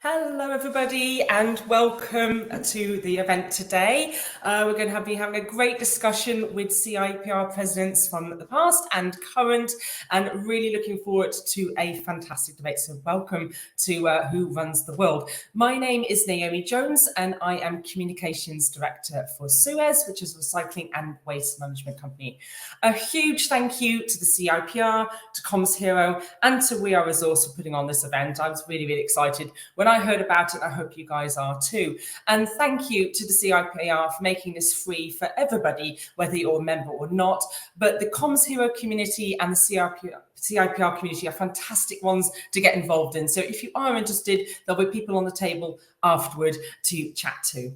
Hello everybody and welcome to the event today. We're going to be having a great discussion with CIPR presidents from the past and current, and really looking forward to a fantastic debate. So welcome to Who Runs the World. My name is Naomi Jones and I am Communications Director for Suez, which is a recycling and waste management company. A huge thank you to the CIPR, to CommsHero and to We Are Resource for putting on this event. I was really excited when I heard about it. I hope you guys are too. And thank you to the CIPR for making this free for everybody, whether you're a member or not. But the CommsHero community and the CIPR community are fantastic ones to get involved in. So if you are interested, there'll be people on the table afterward to chat to.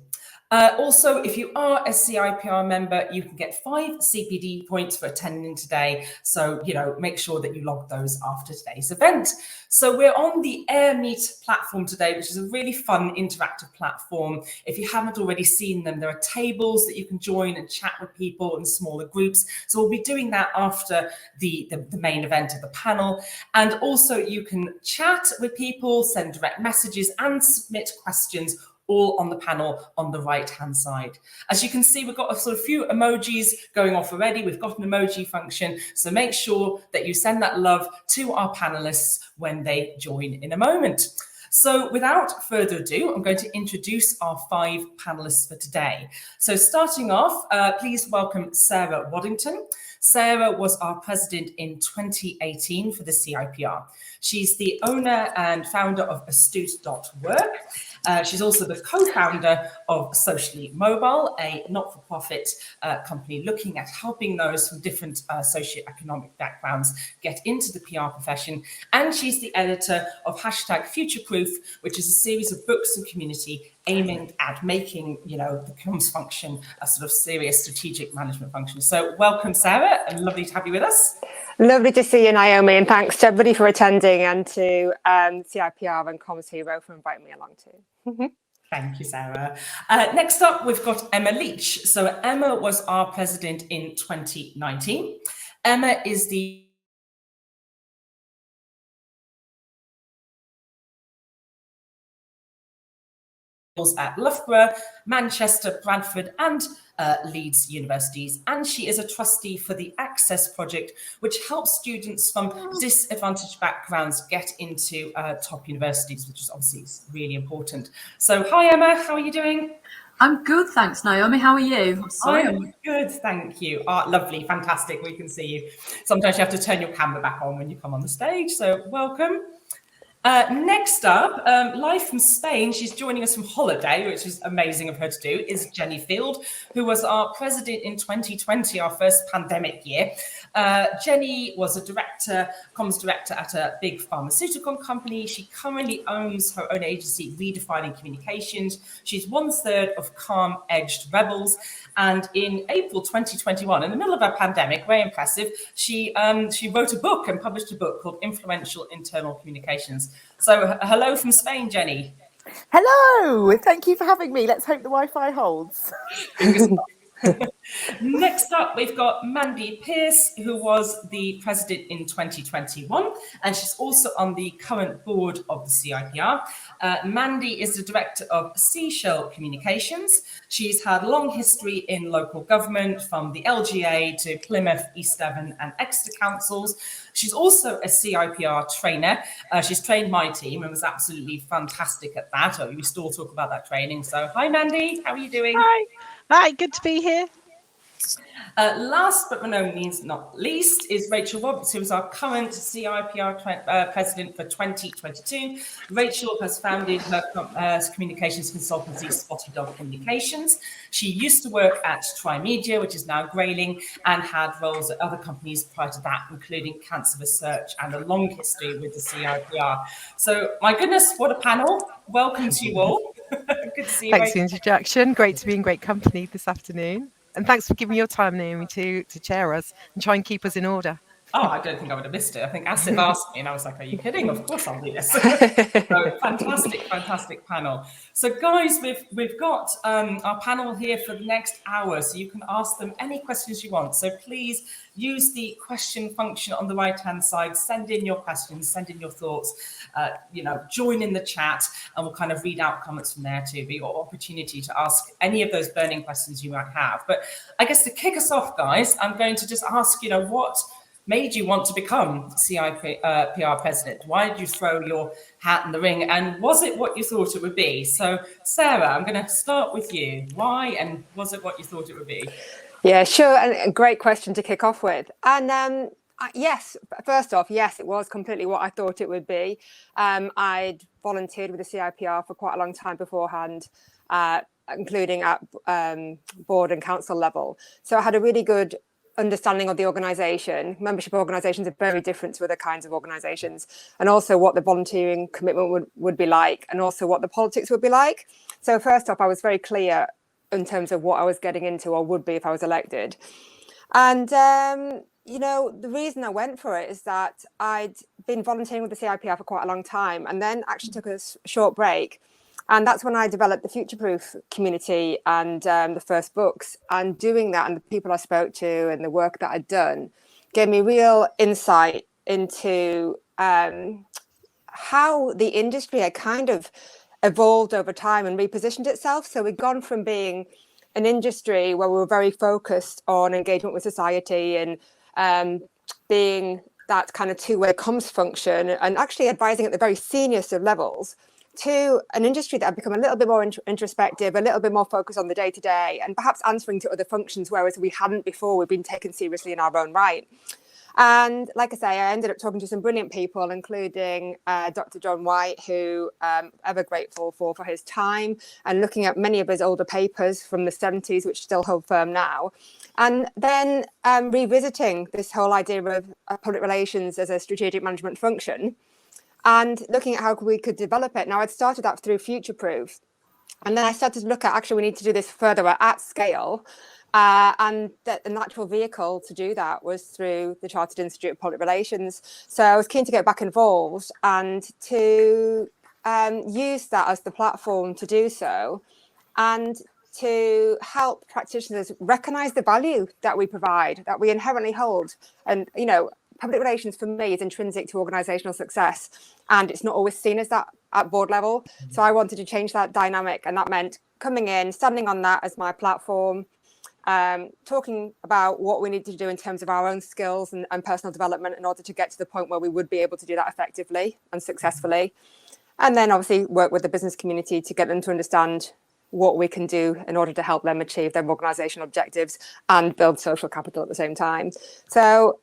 Also, if you are a CIPR member, you can get 5 CPD points for attending today. So, make sure that you log those after today's event. So we're on the AirMeet platform today, which is a really fun interactive platform. If you haven't already seen them, there are tables that you can join and chat with people in smaller groups. So we'll be doing that after the main event of the panel. And also you can chat with people, send direct messages and submit questions, all on the panel on the right-hand side. As you can see, we've got a few emojis going off already. We've got an emoji function, so make sure that you send that love to our panelists when they join in a moment. So without further ado, I'm going to introduce our 5 panelists for today. So starting off, please welcome Sarah Waddington. Sarah was our president in 2018 for the CIPR. She's the owner and founder of Astute.work. She's also the co-founder of Socially Mobile, a not-for-profit company looking at helping those from different socioeconomic backgrounds get into the PR profession. And she's the editor of #Futureproof, which is a series of books and community aiming at making, the comms function a sort of serious strategic management function. So welcome, Sarah, and lovely to have you with us. Lovely to see you, Naomi, and thanks to everybody for attending and to CIPR and CommsHero for inviting me along too. Thank you, Sarah. Next up, we've got Emma Leech. So Emma was our president in 2019. Emma is the at Loughborough, Manchester, Bradford and Leeds universities, and she is a trustee for the Access project, which helps students from disadvantaged backgrounds get into top universities, which is obviously really important. So hi Emma, how are you doing? I'm good, thanks, Naomi. How are you? I'm good, thank you. Lovely, fantastic, we can see you. Sometimes you have to turn your camera back on when you come on the stage, so welcome. Next up, live from Spain, she's joining us from holiday, which is amazing of her to do, is Jenni Field, who was our president in 2020, our first pandemic year. Jenni was a comms director at a big pharmaceutical company. She currently owns her own agency, Redefining Communications. She's 1/3 of Calm Edged Rebels. And in April 2021, in the middle of a pandemic, very impressive, she wrote a book and published a book called Influential Internal Communications. So hello from Spain, Jenni. Hello, thank you for having me. Let's hope the Wi-Fi holds. Next up, we've got Mandy Pearse, who was the president in 2021, and she's also on the current board of the CIPR. Mandy is the director of Seashell Communications. She's had a long history in local government, from the LGA to Plymouth, East Devon and Exeter councils. She's also a CIPR trainer. She's trained my team and was absolutely fantastic at that. We still talk about that training. So hi, Mandy, how are you doing? Hi, good to be here. Last but by no means not least is Rachel Roberts, who is our current CIPR president for 2022. Rachel has founded her communications consultancy, Spotty Dog Communications. She used to work at Trimedia, which is now Grayling, and had roles at other companies prior to that, including Cancer Research, and a long history with the CIPR. So, my goodness, what a panel. Welcome to you all. Good to see you. Thanks for the introduction. Great to be in great company this afternoon. And thanks for giving your time, Naomi, to chair us and try and keep us in order. Oh, I don't think I would have missed it. I think Asif asked me and I was like, are you kidding? Of course I'll do this. So Fantastic panel. So guys, we've got our panel here for the next hour, so you can ask them any questions you want. So please use the question function on the right-hand side, send in your questions, send in your thoughts, join in the chat, and we'll kind of read out comments from there too, be your opportunity to ask any of those burning questions you might have. But I guess to kick us off, guys, I'm going to just ask, what made you want to become CIPR President? Why did you throw your hat in the ring? And was it what you thought it would be? So, Sarah, I'm going to start with you. Why, and was it what you thought it would be? Yeah, sure. And a great question to kick off with. And yes, first off, yes, it was completely what I thought it would be. I'd volunteered with the CIPR for quite a long time beforehand, including at board and council level. So I had a really good understanding of the organisation. Membership organisations are very different to other kinds of organisations, and also what the volunteering commitment would be like, and also what the politics would be like. So first off, I was very clear in terms of what I was getting into, or would be if I was elected. And the reason I went for it is that I'd been volunteering with the CIPR for quite a long time, and then actually took a short break. And that's when I developed the Future Proof community and the first books. And doing that, and the people I spoke to and the work that I'd done, gave me real insight into how the industry had kind of evolved over time and repositioned itself. So we'd gone from being an industry where we were very focused on engagement with society and being that kind of two-way comms function, and actually advising at the very seniorest of levels, to an industry that had become a little bit more introspective, a little bit more focused on the day-to-day, and perhaps answering to other functions, whereas we hadn't before. We've been taken seriously in our own right. And like I say, I ended up talking to some brilliant people, including Dr. John White, who I'm ever grateful for his time, and looking at many of his older papers from the 70s, which still hold firm now. And then revisiting this whole idea of public relations as a strategic management function, and looking at how we could develop it. Now, I'd started that through Future Proof, and then I started to look at, actually, we need to do this further at scale, and the natural vehicle to do that was through the Chartered Institute of Public Relations. So I was keen to get back involved and to use that as the platform to do so, and to help practitioners recognise the value that we provide, that we inherently hold. And, public relations for me is intrinsic to organisational success, and it's not always seen as that at board level. So I wanted to change that dynamic, and that meant coming in, standing on that as my platform, talking about what we need to do in terms of our own skills and personal development in order to get to the point where we would be able to do that effectively and successfully. And then obviously work with the business community to get them to understand what we can do in order to help them achieve their organisational objectives and build social capital at the same time. So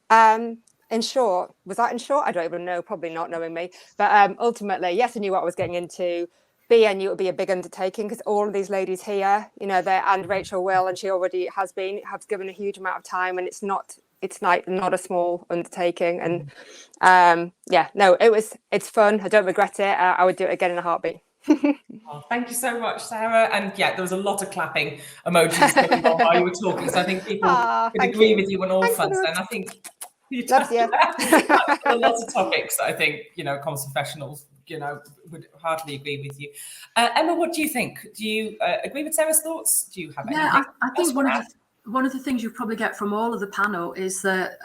in short, was that in short? I don't even know, probably not, knowing me. But ultimately, yes, I knew what I was getting into. B, I knew it would be a big undertaking, because all of these ladies here, and Rachel will, and she already has given a huge amount of time, and it's not a small undertaking. And it's fun. I don't regret it. I would do it again in a heartbeat. Oh, thank you so much, Sarah. And yeah, there was a lot of clapping emojis going on while you were talking, so I think people could agree with you on all fronts. And I think you touched on a lot of topics that I think comms professionals would hardly agree with you. Emma, what do you think? Do you agree with Sarah's thoughts? Do you have anything? Yeah, I think one of the things you probably get from all of the panel is that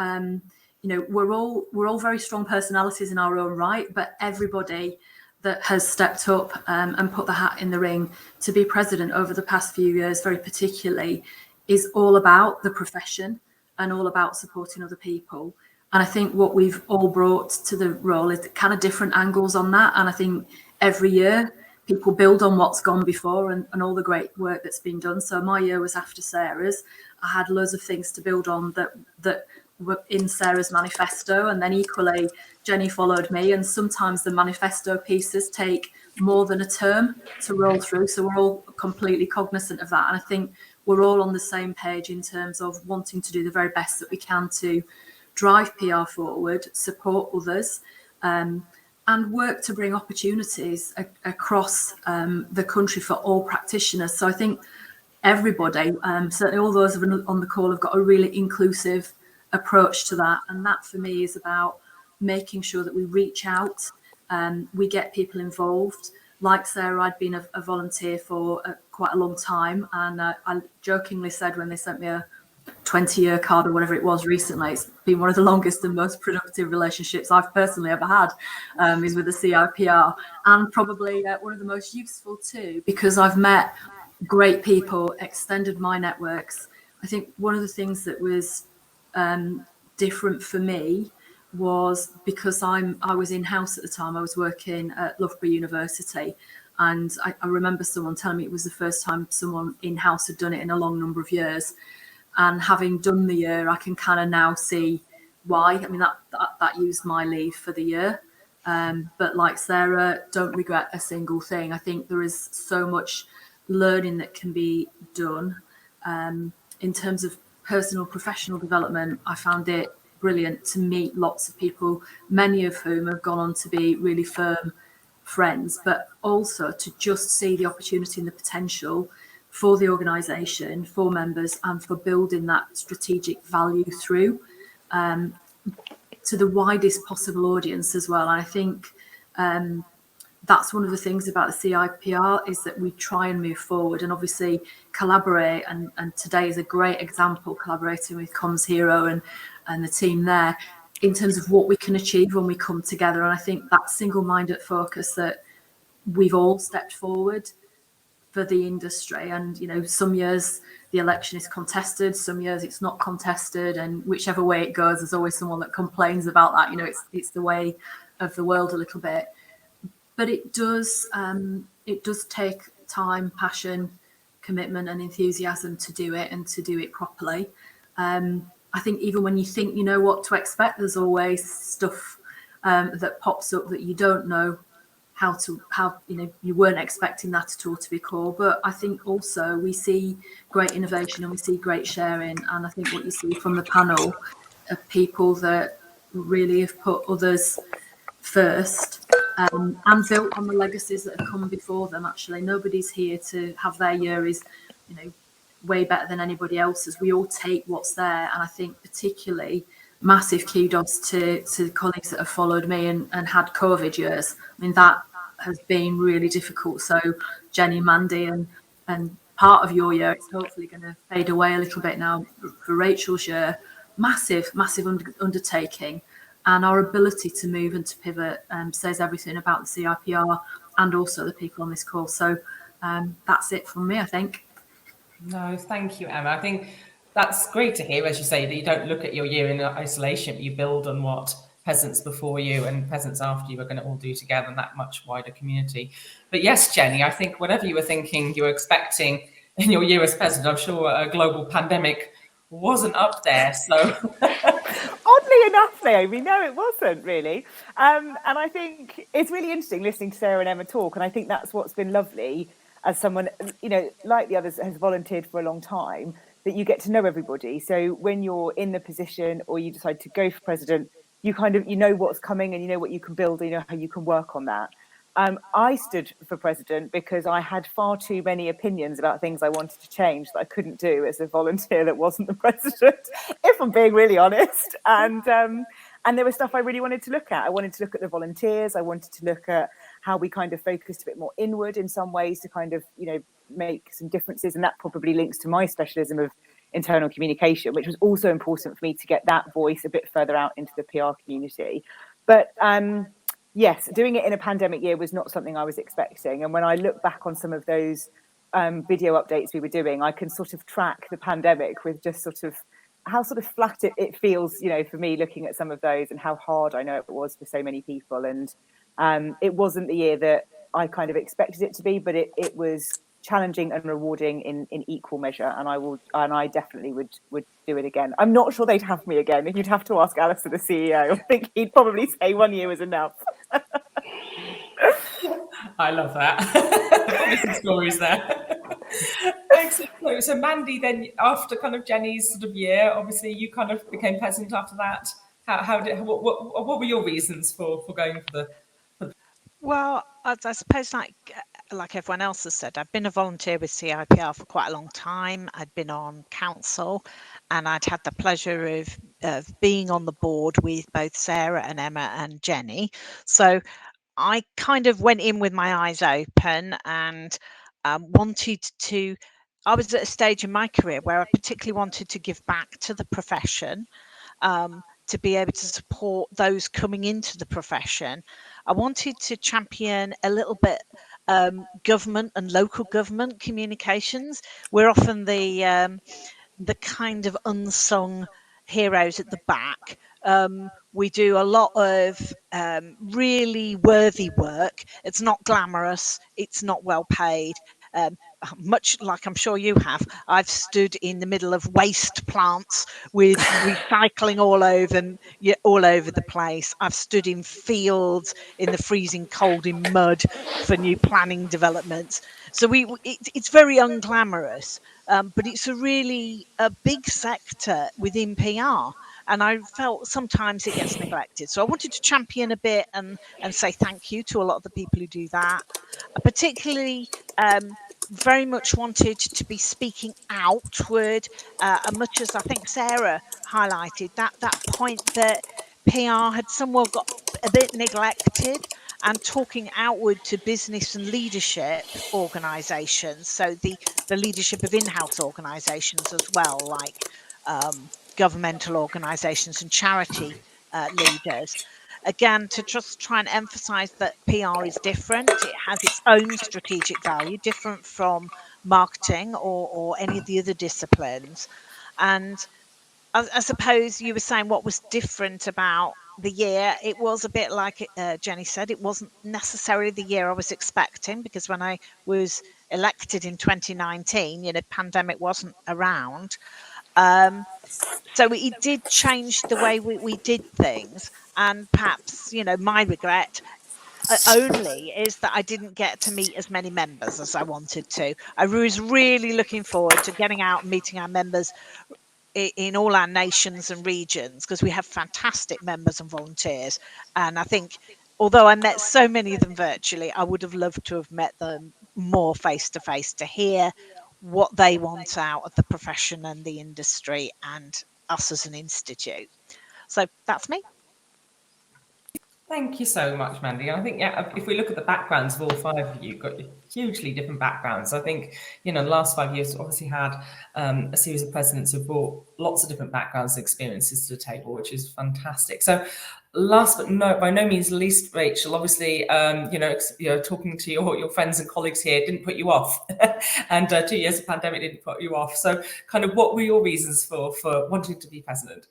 we're all very strong personalities in our own right, but everybody that has stepped up and put the hat in the ring to be president over the past few years, very particularly, is all about the profession and all about supporting other people. And I think what we've all brought to the role is kind of different angles on that. And I think every year people build on what's gone before and all the great work that's been done. So my year was after Sarah's. I had loads of things to build on that were in Sarah's manifesto, and then equally Jenni followed me, and sometimes the manifesto pieces take more than a term to roll through, so we're all completely cognizant of that. And I think we're all on the same page in terms of wanting to do the very best that we can to drive PR forward, support others, and work to bring opportunities across the country for all practitioners. So I think everybody, certainly all those on the call, have got a really inclusive approach to that. And that for me is about making sure that we reach out we get people involved. Like Sarah, I'd been a volunteer for quite a long time, and I jokingly said when they sent me a 20-year card or whatever it was recently, it's been one of the longest and most productive relationships I've personally ever had, is with the CIPR, and probably one of the most useful too, because I've met great people, extended my networks. I think one of the things that was different for me was because I was in-house at the time. I was working at Loughborough University, and I remember someone telling me it was the first time someone in-house had done it in a long number of years. And having done the year, I can kind of now see why. I mean, that used my leave for the year. But like Sarah, don't regret a single thing. I think there is so much learning that can be done. In terms of personal, professional development, I found it brilliant to meet lots of people, many of whom have gone on to be really firm friends, but also to just see the opportunity and the potential for the organisation, for members, and for building that strategic value through to the widest possible audience as well. And I think that's one of the things about the CIPR, is that we try and move forward and obviously collaborate. And today is a great example, collaborating with CommsHero and the team there in terms of what we can achieve when we come together. And I think that single-minded focus that we've all stepped forward for the industry. And, you know, some years the election is contested, some years it's not contested, and whichever way it goes, there's always someone that complains about that. You know, it's the way of the world a little bit. But it does take time, passion, commitment and enthusiasm to do it, and to do it properly. I think even when you think you know what to expect, there's always stuff that pops up that you don't know how you know, you weren't expecting that at all to be core. But I think also we see great innovation and we see great sharing, and I think what you see from the panel of people that really have put others first, and built on the legacies that have come before them. Actually, nobody's here to have their year is, you know, way better than anybody else's. We all take what's there, and I think particularly massive kudos to colleagues that have followed me and had COVID years. I mean, that has been really difficult. So Jenni, Mandy, and part of your year, it's hopefully going to fade away a little bit now. For Rachel's year, massive undertaking, and our ability to move and to pivot says everything about the CIPR and also the people on this call. So that's it from me, I think. No, thank you, Emma. I think that's great to hear, as you say, that you don't look at your year in isolation, but you build on what peasants before you and peasants after you are going to all do together in that much wider community. But yes, Jenni, I think whatever you were thinking, you were expecting in your year as president, I'm sure a global pandemic wasn't up there. So oddly enough, Naomi, no, it wasn't really. And I think it's really interesting listening to Sarah and Emma talk. And I think that's what's been lovely as someone, you know, like the others, has volunteered for a long time, that you get to know everybody. So when you're in the position or you decide to go for president, you kind of, you know what's coming and you know what you can build and you know how you can work on that. I stood for president because I had far too many opinions about things I wanted to change that I couldn't do as a volunteer that wasn't the president, if I'm being really honest. And there was stuff I really wanted to look at. I wanted to look at the volunteers. I wanted to look at how we kind of focused a bit more inward in some ways to kind of, you know, make some differences. And that probably links to my specialism of internal communication, which was also important for me to get that voice a bit further out into the PR community. But yes, doing it in a pandemic year was not something I was expecting. And when I look back on some of those video updates we were doing, I can sort of track the pandemic with just sort of how sort of flat it feels, you know, for me looking at some of those, and how hard I know it was for so many people. And it wasn't the year that I kind of expected it to be, but it was challenging and rewarding in equal measure, and I definitely would do it again. I'm not sure they'd have me again. You'd have to ask Alistair, the CEO. I think he'd probably say 1 year was enough. I love that. Some stories there. Excellent. So Mandy, then after kind of Jenni's sort of year, obviously you kind of became president after that. What were your reasons for going for the? Well, I suppose like everyone else has said, I've been a volunteer with CIPR for quite a long time. I'd been on council, and I'd had the pleasure of being on the board with both Sarah and Emma and Jenni. So I kind of went in with my eyes open and wanted to. I was at a stage in my career where I particularly wanted to give back to the profession, to be able to support those coming into the profession. I wanted to champion a little bit government and local government communications. We're often the kind of unsung heroes at the back. We do a lot of really worthy work. It's not glamorous, it's not well paid. Much like I'm sure you have, I've stood in the middle of waste plants with recycling all over the place. I've stood in fields in the freezing cold in mud for new planning developments. So it's very unglamorous, but it's a big sector within PR. And I felt sometimes it gets neglected. So I wanted to champion a bit and say thank you to a lot of the people who do that. I particularly very much wanted to be speaking outward, much as I think Sarah highlighted that point that PR had somewhat got a bit neglected, and talking outward to business and leadership organisations. So the leadership of in-house organisations as well, like governmental organisations and charity leaders. Again, to just try and emphasize that PR is different. It has its own strategic value, different from marketing or any of the other disciplines. And I suppose you were saying what was different about the year. It was a bit like Jenni said, it wasn't necessarily the year I was expecting, because when I was elected in 2019, pandemic wasn't around. So it did change the way we did things. And perhaps, my regret only is that I didn't get to meet as many members as I wanted to. I was really looking forward to getting out and meeting our members in all our nations and regions, because we have fantastic members and volunteers. And I think, although I met so many of them virtually, I would have loved to have met them more face to face to hear what they want out of the profession and the industry and us as an institute. So that's me. Thank you so much, Mandy. I think, if we look at the backgrounds of all five of you, you've got hugely different backgrounds. I think, the last 5 years obviously had a series of presidents who brought lots of different backgrounds and experiences to the table, which is fantastic. So last but by no means least, Rachel, obviously, talking to your friends and colleagues here didn't put you off. And 2 years of pandemic didn't put you off. So kind of what were your reasons for wanting to be president?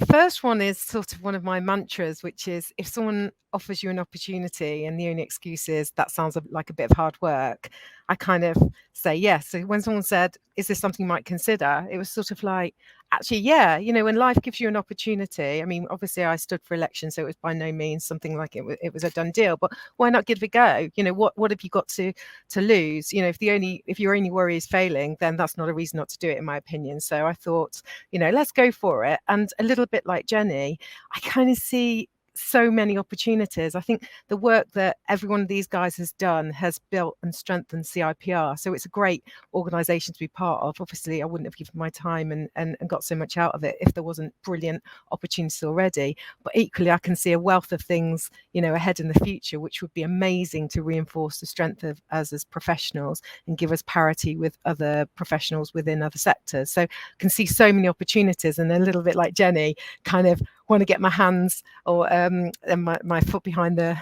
First one is sort of one of my mantras, which is if someone offers you an opportunity and the only excuse is that sounds like a bit of hard work, I kind of say yes. So when someone said, is this something you might consider? It was sort of like, actually, yeah, when life gives you an opportunity. I mean, obviously I stood for election, so it was by no means something like it was a done deal, but why not give it a go? What have you got to lose? If your only worry is failing, then that's not a reason not to do it, in my opinion. So I thought, let's go for it. And a little bit like Jenni, I kind of see so many opportunities. I think the work that every one of these guys has done has built and strengthened CIPR. So it's a great organisation to be part of. Obviously, I wouldn't have given my time and got so much out of it if there wasn't brilliant opportunities already. But equally, I can see a wealth of things, ahead in the future, which would be amazing to reinforce the strength of us as professionals and give us parity with other professionals within other sectors. So I can see so many opportunities, and a little bit like Jenni, kind of want to get my hands or my foot behind the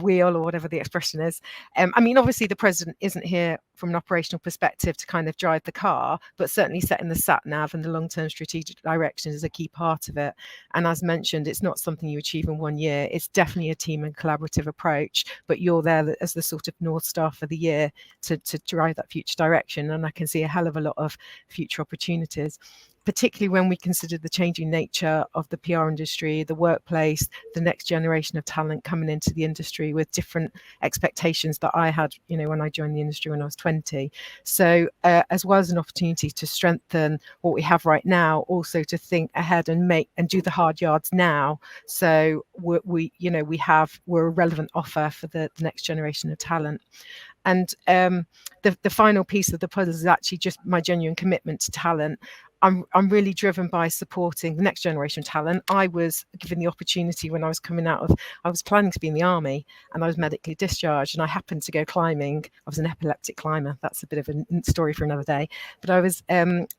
wheel, or whatever the expression is. I mean, obviously the president isn't here from an operational perspective to kind of drive the car, but certainly setting the sat nav and the long-term strategic direction is a key part of it. And as mentioned, it's not something you achieve in 1 year. It's definitely a team and collaborative approach, but you're there as the sort of North Star for the year to drive that future direction. And I can see a hell of a lot of future opportunities, particularly when we consider the changing nature of the PR industry, the workplace, the next generation of talent coming into the industry with different expectations that I had, when I joined the industry when I was 20. So as well as an opportunity to strengthen what we have right now, also to think ahead and do the hard yards now. So we're a relevant offer for the next generation of talent. And the final piece of the puzzle is actually just my genuine commitment to talent. I'm really driven by supporting the next generation talent. I was given the opportunity when I was coming out of, I was planning to be in the army and I was medically discharged, and I happened to go climbing. I was an epileptic climber. That's a bit of a story for another day. But I was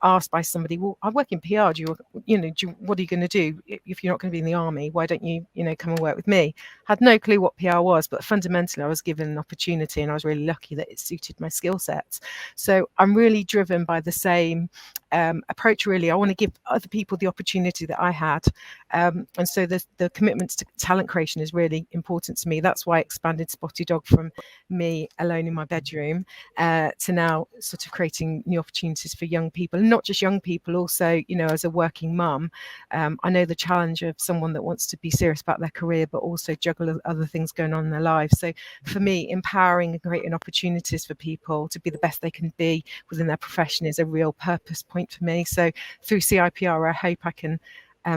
asked by somebody, well, I work in PR. What are you going to do if you're not going to be in the army? Why don't you, come and work with me? I had no clue what PR was, but fundamentally I was given an opportunity, and I was really lucky that it suited my skill sets. So I'm really driven by the same approach. Really, I want to give other people the opportunity that I had, and so the commitment to talent creation is really important to me. That's why I expanded Spotty Dog from me alone in my bedroom to now sort of creating new opportunities for young people, and not just young people, also as a working mum. I know the challenge of someone that wants to be serious about their career but also juggle other things going on in their lives. So for me, empowering and creating opportunities for people to be the best they can be within their profession is a real purpose point for me. So through CIPR, I hope I can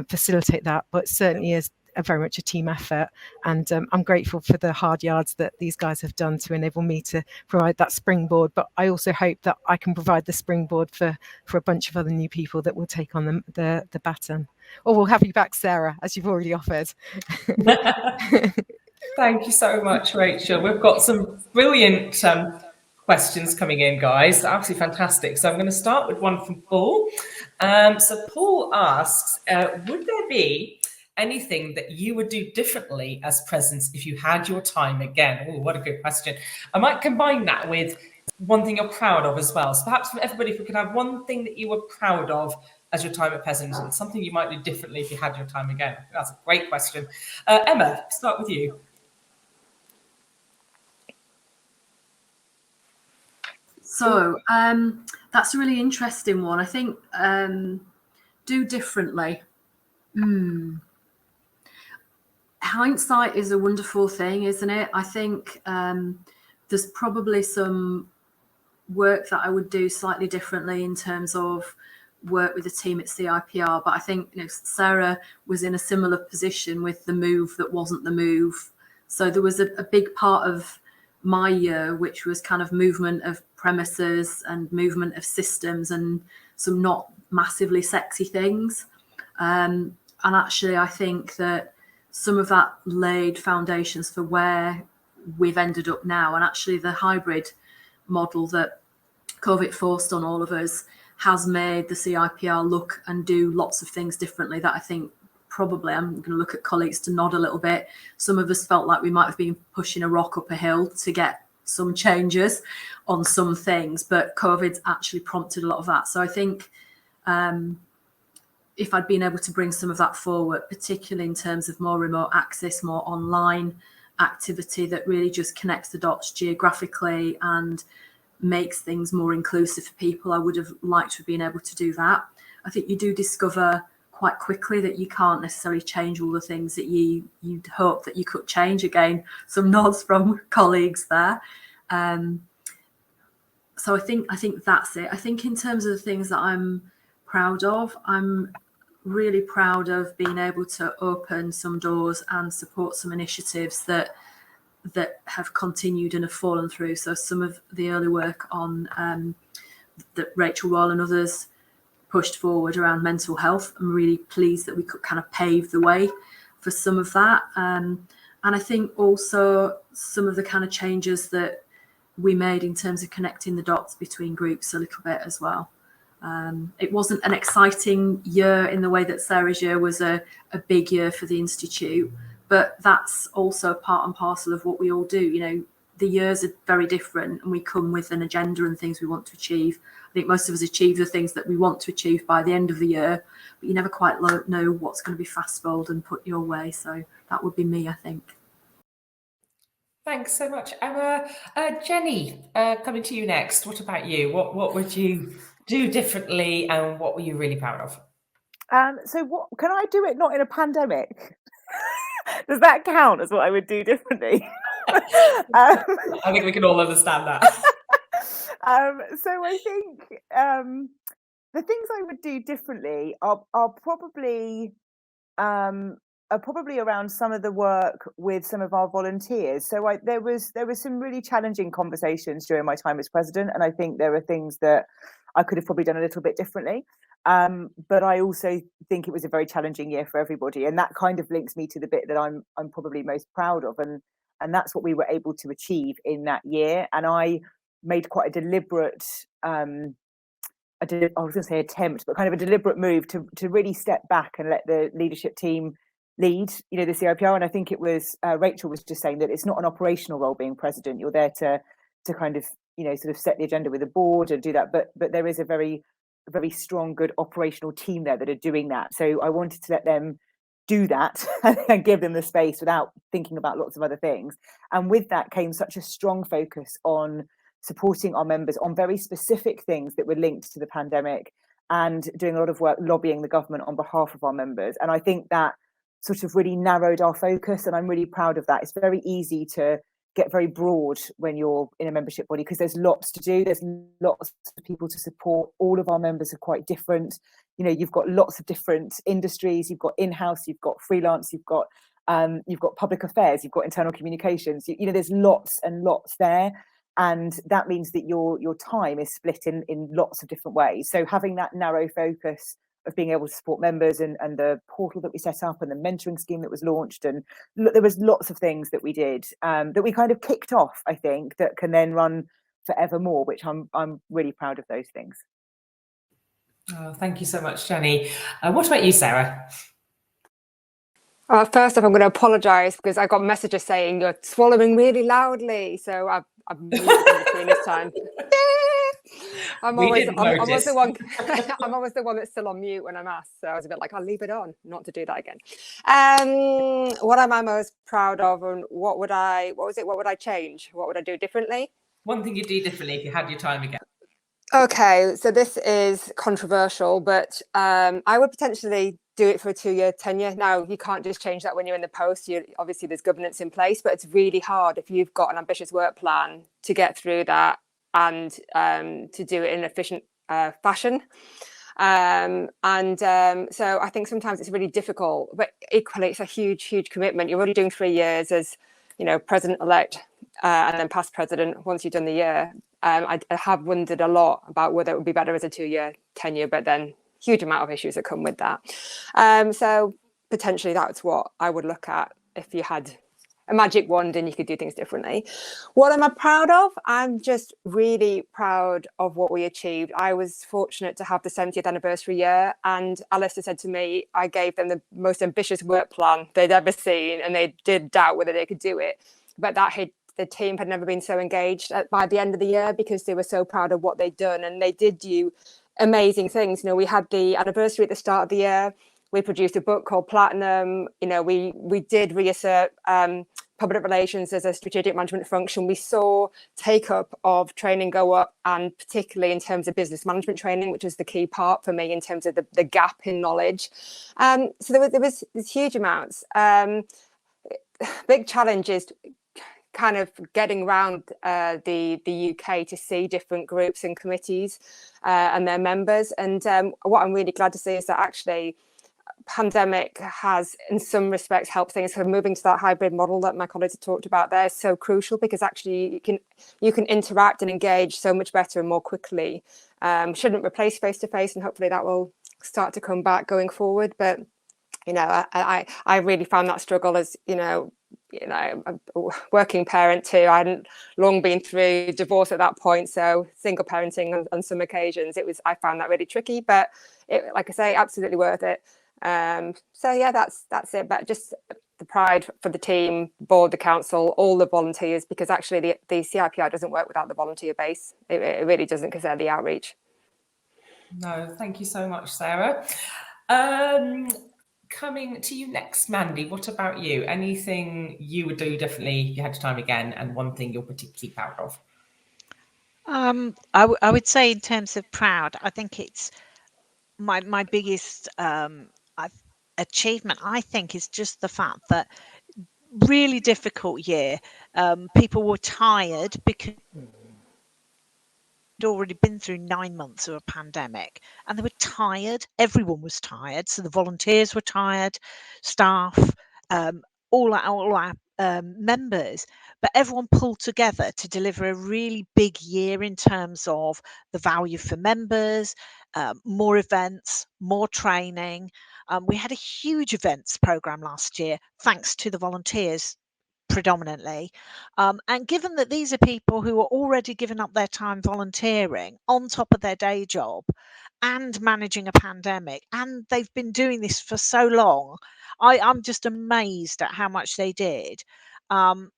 facilitate that, but certainly is very much a team effort. And I'm grateful for the hard yards that these guys have done to enable me to provide that springboard. But I also hope that I can provide the springboard for a bunch of other new people that will take on the baton. Or we'll have you back, Sarah, as you've already offered. Thank you so much, Rachel. We've got some brilliant questions coming in, guys. Absolutely fantastic. So I'm going to start with one from Paul. So Paul asks, would there be anything that you would do differently as president if you had your time again? Oh, what a good question. I might combine that with one thing you're proud of as well. So perhaps from everybody, if we could have one thing that you were proud of as your time at president, and something you might do differently if you had your time again. That's a great question. Emma, start with you. So that's a really interesting one. I think do differently. Hindsight is a wonderful thing, isn't it? I think there's probably some work that I would do slightly differently in terms of work with the team at CIPR. But I think Sarah was in a similar position with the move that wasn't the move. So there was a big part of my year which was kind of movement of premises and movement of systems and some not massively sexy things. And actually, I think that some of that laid foundations for where we've ended up now. And actually, the hybrid model that COVID forced on all of us has made the CIPR look and do lots of things differently that I think probably, I'm going to look at colleagues to nod a little bit, some of us felt like we might have been pushing a rock up a hill to get some changes on some things, but COVID's actually prompted a lot of that. So I think if I'd been able to bring some of that forward, particularly in terms of more remote access, more online activity that really just connects the dots geographically and makes things more inclusive for people, I would have liked to have been able to do that. I think you do discover quite quickly that you can't necessarily change all the things that you'd hope that you could change. Again, some nods from colleagues there. So I think that's it. I think in terms of the things that I'm proud of, I'm really proud of being able to open some doors and support some initiatives that have continued and have fallen through. So some of the early work on that Rachel Wall and others pushed forward around mental health. I'm really pleased that we could kind of pave the way for some of that. And I think also some of the kind of changes that we made in terms of connecting the dots between groups a little bit as well. It wasn't an exciting year in the way that Sarah's year was a big year for the Institute, but that's also part and parcel of what we all do. The years are very different and we come with an agenda and things we want to achieve. I think most of us achieve the things that we want to achieve by the end of the year, but you never quite know what's going to be fast-forwarded and put your way. So that would be me, I think. Thanks so much, Emma. Jenni, coming to you next. What about you? What would you do differently and what were you really proud of? So what can I do it not in a pandemic? Does that count as what I would do differently? I think we can all understand that. So I think the things I would do differently are probably around some of the work with some of our volunteers. So there was some really challenging conversations during my time as president, and I think there are things that I could have probably done a little bit differently. But I also think it was a very challenging year for everybody, and that kind of links me to the bit that I'm probably most proud of, and that's what we were able to achieve in that year. And I made quite a deliberate, I was going to say attempt, but kind of a deliberate move to really step back and let the leadership team lead, the CIPR. And I think it was Rachel was just saying that it's not an operational role being president. You're there to kind of sort of set the agenda with the board and do that. But there is a very strong, good operational team there that are doing that. So I wanted to let them do that and give them the space without thinking about lots of other things. And with that came such a strong focus on supporting our members on very specific things that were linked to the pandemic, and doing a lot of work lobbying the government on behalf of our members. And I think that sort of really narrowed our focus, and I'm really proud of that. It's very easy to get very broad when you're in a membership body because there's lots to do, there's lots of people to support. All of our members are quite different. You've got lots of different industries, you've got in-house, you've got freelance, you've got public affairs, you've got internal communications, there's lots and lots there. And that means that your time is split in lots of different ways. So having that narrow focus of being able to support members, and the portal that we set up, and the mentoring scheme that was launched, and there was lots of things that we did that we kind of kicked off, I think, that can then run forevermore, which I'm really proud of those things. Oh, thank you so much, Jenni. What about you, Sarah? First off, I'm going to apologise because I got messages saying you're swallowing really loudly, so I've moved in between this time. I'm always the one. I'm always the one that's still on mute when I'm asked. So I was a bit like, I'll leave it on, not to do that again. What am I most proud of, and what would I change? What would I do differently? One thing you'd do differently if you had your time again. Okay, so this is controversial, but I would potentially do it for a 2-year tenure. Now, you can't just change that when you're in the post. Obviously, there's governance in place, but it's really hard if you've got an ambitious work plan to get through that and to do it in an efficient fashion. So I think sometimes it's really difficult, but equally, it's a huge, huge commitment. You're already doing 3 years as, president-elect and then past president once you've done the year. I have wondered a lot about whether it would be better as a 2-year tenure, but then huge amount of issues that come with that. So potentially that's what I would look at if you had a magic wand and you could do things differently. What am I proud of? I'm just really proud of what we achieved. I was fortunate to have the 70th anniversary year, and Alistair said to me, I gave them the most ambitious work plan they'd ever seen, and they did doubt whether they could do it. But the team had never been so engaged by the end of the year because they were so proud of what they'd done, and they did do amazing things. We had the anniversary at the start of the year. We produced a book called Platinum. We did reassert public relations as a strategic management function. We saw take up of training go up, and particularly in terms of business management training, which was the key part for me in terms of the gap in knowledge. So there was huge amounts. Big challenge is kind of getting around the UK to see different groups and committees and their members. And what I'm really glad to see is that actually pandemic has in some respects helped things. So moving to that hybrid model that my colleagues have talked about there is so crucial, because actually you can interact and engage so much better and more quickly. Shouldn't replace face-to-face, and hopefully that will start to come back going forward. But I really found that struggle as a working parent too. I hadn't long been through divorce at that point, so single parenting on some occasions, I found that really tricky, but like I say, absolutely worth it. So yeah, that's it. But just the pride for the team, board, the council, all the volunteers, because actually the CIPR doesn't work without the volunteer base. It really doesn't, because they're the outreach. No, thank you so much, Sarah. Coming to you next, Mandy, what about you? Anything you would do differently if you had time again, and one thing you're particularly proud of? I would say in terms of proud, I think it's my biggest achievement, I think, is just the fact that really difficult year, people were tired because already been through 9 months of a pandemic, and they were tired. Everyone was tired. So the volunteers were tired, staff, all our members, but everyone pulled together to deliver a really big year in terms of the value for members, more events, more training. We had a huge events program last year, thanks to the volunteers predominantly. And given that these are people who are already giving up their time volunteering on top of their day job and managing a pandemic, and they've been doing this for so long, I'm just amazed at how much they did. And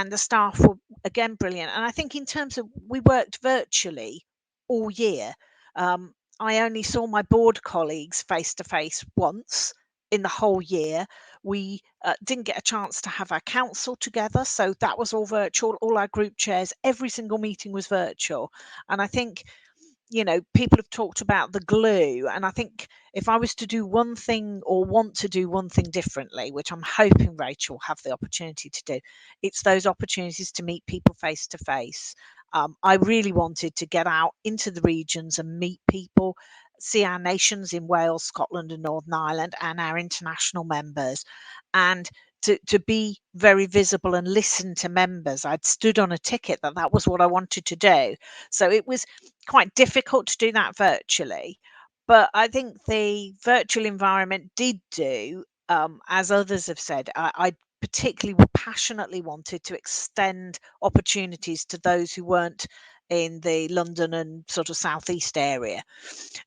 the staff were, again, brilliant. And I think in terms of, we worked virtually all year. I only saw my board colleagues face to face once in the whole year. We didn't get a chance to have our council together, so that was all virtual. All our group chairs, every single meeting was virtual. And I think, you know, people have talked about the glue, and I think if I was to do one thing or want to do one thing differently, which I'm hoping Rachel will have the opportunity to do, it's those opportunities to meet people face to face. I really wanted to get out into the regions and meet people, see our nations in Wales, Scotland and Northern Ireland, and our international members, and to be very visible and listen to members. I'd stood on a ticket that was what I wanted to do. So it was quite difficult to do that virtually. But I think the virtual environment did do, as others have said, I particularly passionately wanted to extend opportunities to those who weren't in the London and sort of southeast area,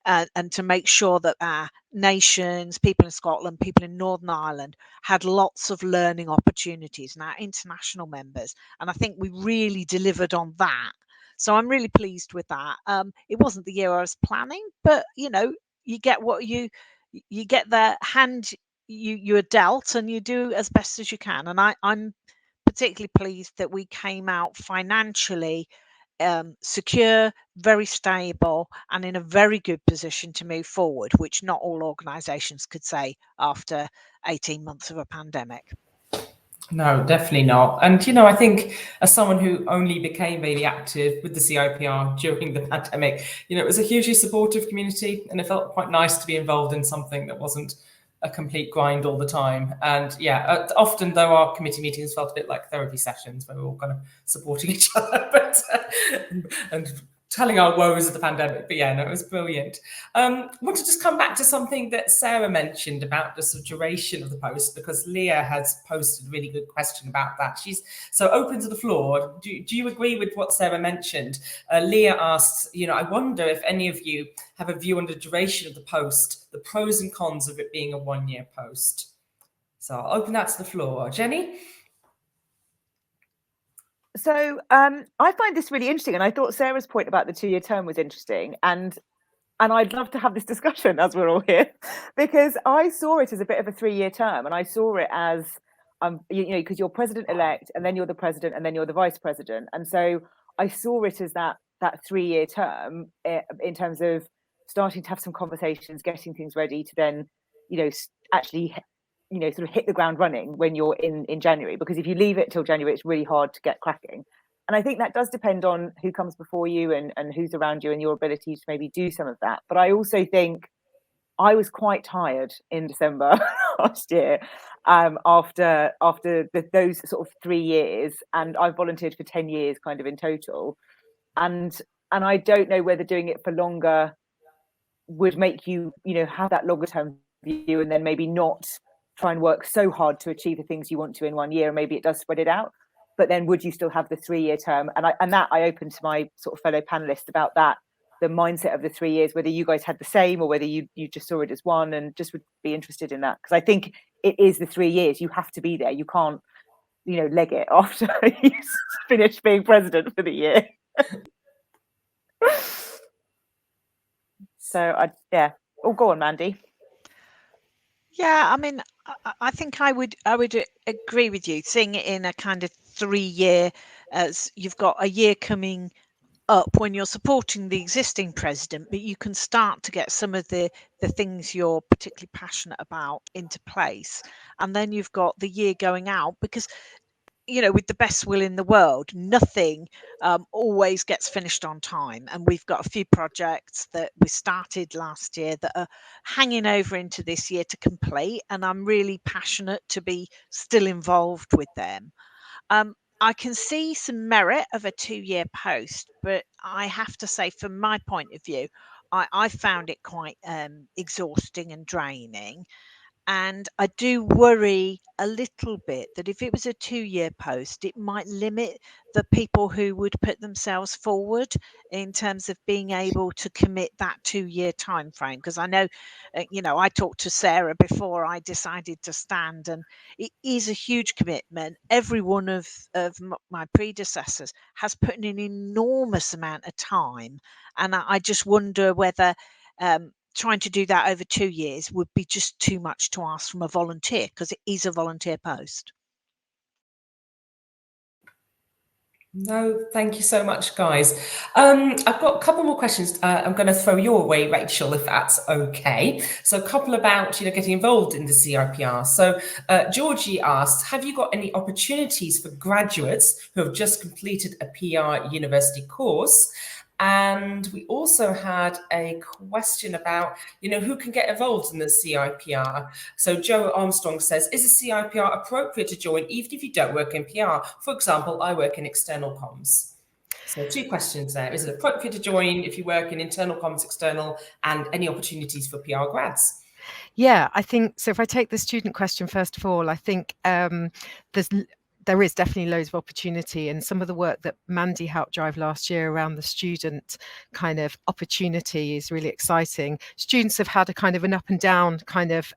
and to make sure that our nations, people in Scotland, people in Northern Ireland, had lots of learning opportunities, and our international members. And I think we really delivered on that. So I'm really pleased with that. It wasn't the year I was planning, but you know, you get what you get the hand you're dealt, and you do as best as you can. And I'm particularly pleased that we came out financially secure, very stable, and in a very good position to move forward, which not all organisations could say after 18 months of a pandemic. No, definitely not. And, you know, I think as someone who only became really active with the CIPR during the pandemic, you know, it was a hugely supportive community, and it felt quite nice to be involved in something that wasn't a complete grind all the time. And yeah, often though, our committee meetings felt a bit like therapy sessions where we were all kind of supporting each other, but and telling our woes of the pandemic. But yeah, no, it was brilliant. I want to just come back to something that Sarah mentioned about the sort of duration of the post, because Leah has posted a really good question about that. She's so open to the floor. Do you agree with what Sarah mentioned? Leah asks, you know, I wonder if any of you have a view on the duration of the post, the pros and cons of it being a one-year post. So I'll open that to the floor. Jenni? So I find this really interesting, and I thought Sarah's point about the 2-year term was interesting, and I'd love to have this discussion as we're all here, because I saw it as a bit of a 3-year term, and I saw it as you know, because you're president-elect, and then you're the president, and then you're the vice president, and so I saw it as that 3-year term in terms of starting to have some conversations, getting things ready to then, you know, actually, you know, sort of hit the ground running when you're in January, because if you leave it till January, it's really hard to get cracking. And I think that does depend on who comes before you and who's around you and your ability to maybe do some of that. But I also think I was quite tired in December last year after those sort of 3 years, and I've volunteered for 10 years kind of in total. And I don't know whether doing it for longer would make you, you know, have that longer term view and then maybe not try and work so hard to achieve the things you want to in 1 year. Maybe it does spread it out, but then would you still have the 3-year term? And that I opened to my sort of fellow panelists about that, the mindset of the 3 years, whether you guys had the same or whether you just saw it as one, and just would be interested in that, because I think it is the 3 years. You have to be there. You can't, you know, leg it after you finish being president for the year. So yeah. Oh, go on, Mandy. Yeah, I mean, I think I would agree with you, seeing it in a kind of 3-year, as you've got a year coming up when you're supporting the existing president, but you can start to get some of the things you're particularly passionate about into place. And then you've got the year going out, because with the best will in the world, nothing always gets finished on time. And we've got a few projects that we started last year that are hanging over into this year to complete. And I'm really passionate to be still involved with them. I can see some merit of a 2-year post, but I have to say, from my point of view, I found it quite exhausting and draining. And I do worry a little bit that if it was a 2-year post, it might limit the people who would put themselves forward in terms of being able to commit that 2-year time frame. Because I know, I talked to Sarah before I decided to stand, and it is a huge commitment. Every one of my predecessors has put in an enormous amount of time. And I just wonder whether trying to do that over 2 years would be just too much to ask from a volunteer, because it is a volunteer post. No, thank you so much, guys. I've got a couple more questions. I'm going to throw your way, Rachel, if that's okay. So a couple about, getting involved in the CIPR. So Georgie asked, have you got any opportunities for graduates who have just completed a PR university course? And we also had a question about, who can get involved in the CIPR. So Joe Armstrong says, is the CIPR appropriate to join even if you don't work in PR? For example, I work in external comms. So 2 questions there. Is it appropriate to join if you work in internal comms, external, and any opportunities for PR grads? Yeah, I think so. If I take the student question first of all, I think there is definitely loads of opportunity, and some of the work that Mandy helped drive last year around the student kind of opportunity is really exciting. Students have had a kind of an up and down kind of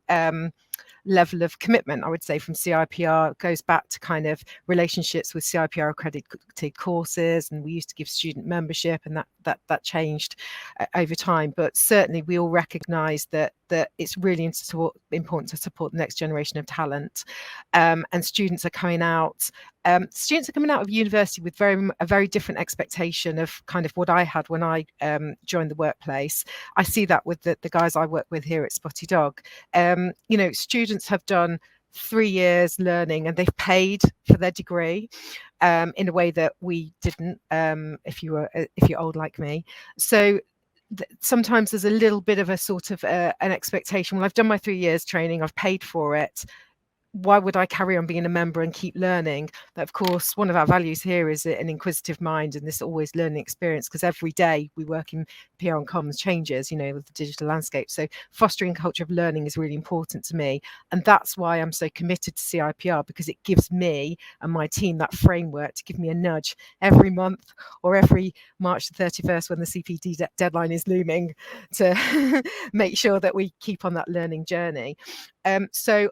level of commitment, I would say, from CIPR. It goes back to kind of relationships with CIPR accredited courses, and we used to give student membership, and that changed over time. But certainly we all recognise that it's really important to support the next generation of talent, and students are coming out. Students are coming out of university with a very different expectation of kind of what I had when I joined the workplace. I see that with the guys I work with here at Spotty Dog. Students have done 3 years learning, and they've paid for their degree in a way that we didn't. If you're old like me, so. Sometimes there's a little bit of a sort of an expectation. Well, I've done my 3 years training, I've paid for it. Why would I carry on being a member and keep learning? But of course, one of our values here is an inquisitive mind and this always learning experience, because every day we work in PR and comms changes, with the digital landscape. So fostering a culture of learning is really important to me. And that's why I'm so committed to CIPR, because it gives me and my team that framework to give me a nudge every month or every March the 31st when the CPD deadline is looming to make sure that we keep on that learning journey. So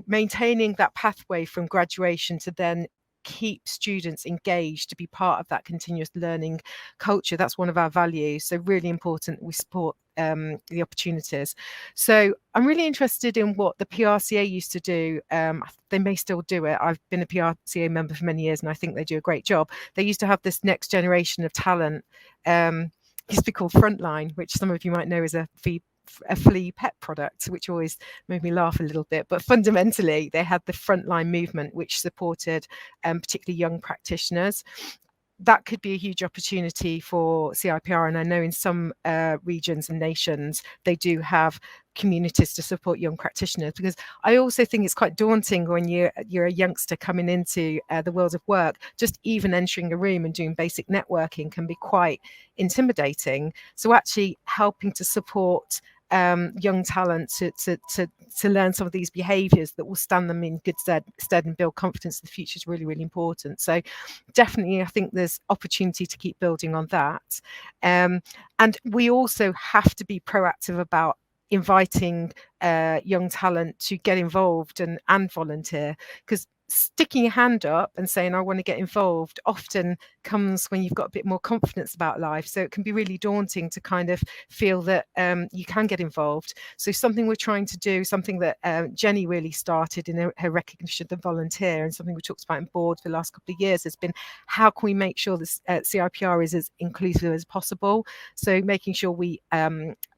maintaining that pathway from graduation to then keep students engaged, to be part of that continuous learning culture, that's one of our values. So really important we support the opportunities. So I'm really interested in what the PRCA used to do. They may still do it. I've been a PRCA member for many years and I think they do a great job. They used to have this next generation of talent, used to be called Frontline, which some of you might know is a flea pet product, which always made me laugh a little bit. But fundamentally, they had the Frontline movement, which supported particularly young practitioners. That could be a huge opportunity for CIPR. And I know in some regions and nations, they do have communities to support young practitioners, because I also think it's quite daunting when you're a youngster coming into the world of work. Just even entering a room and doing basic networking can be quite intimidating. So actually helping to support young talent to learn some of these behaviours that will stand them in good stead and build confidence in the future is really, really important. So definitely, I think there's opportunity to keep building on that. And we also have to be proactive about inviting young talent to get involved and volunteer, because sticking your hand up and saying I want to get involved often comes when you've got a bit more confidence about life. So it can be really daunting to kind of feel that you can get involved. So something we're trying to do, something that Jenni really started in her recognition of the volunteer, and something we talked about in board for the last couple of years, has been how can we make sure this CIPR is as inclusive as possible. So making sure we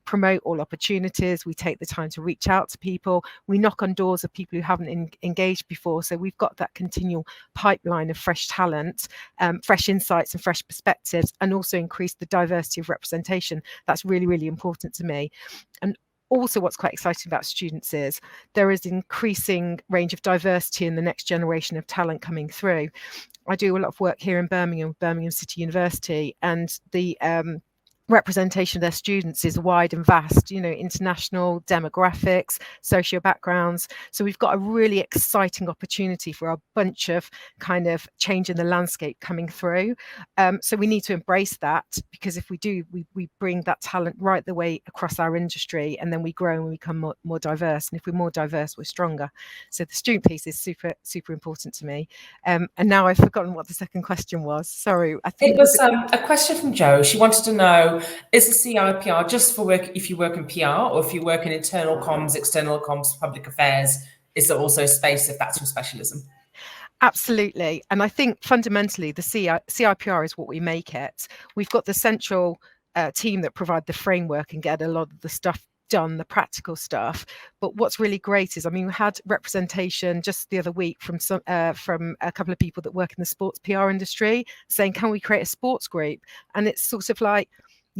promote all opportunities. We take the time to reach out to people. We knock on doors of people who haven't engaged before. So we've got that continual pipeline of fresh talent, fresh insights and fresh perspectives, and also increase the diversity of representation. That's really, really important to me. And also what's quite exciting about students is there is increasing range of diversity in the next generation of talent coming through. I do a lot of work here in Birmingham City University, and the representation of their students is wide and vast, you know, international, demographics, socio backgrounds. So we've got a really exciting opportunity for a bunch of kind of change in the landscape coming through. So we need to embrace that, because if we do, we bring that talent right the way across our industry, and then we grow and we become more diverse. And if we're more diverse, we're stronger. So the student piece is super, super important to me. And now I've forgotten what the second question was. Sorry. I think it was a question from Jo. She wanted to know, is the CIPR just for work if you work in PR, or if you work in internal comms, external comms, public affairs? Is there also space if that's your specialism? Absolutely. And I think fundamentally the CIPR is what we make it. We've got the central team that provide the framework and get a lot of the stuff done, the practical stuff. But what's really great is, I mean, we had representation just the other week from a couple of people that work in the sports PR industry saying, can we create a sports group? And it's sort of like,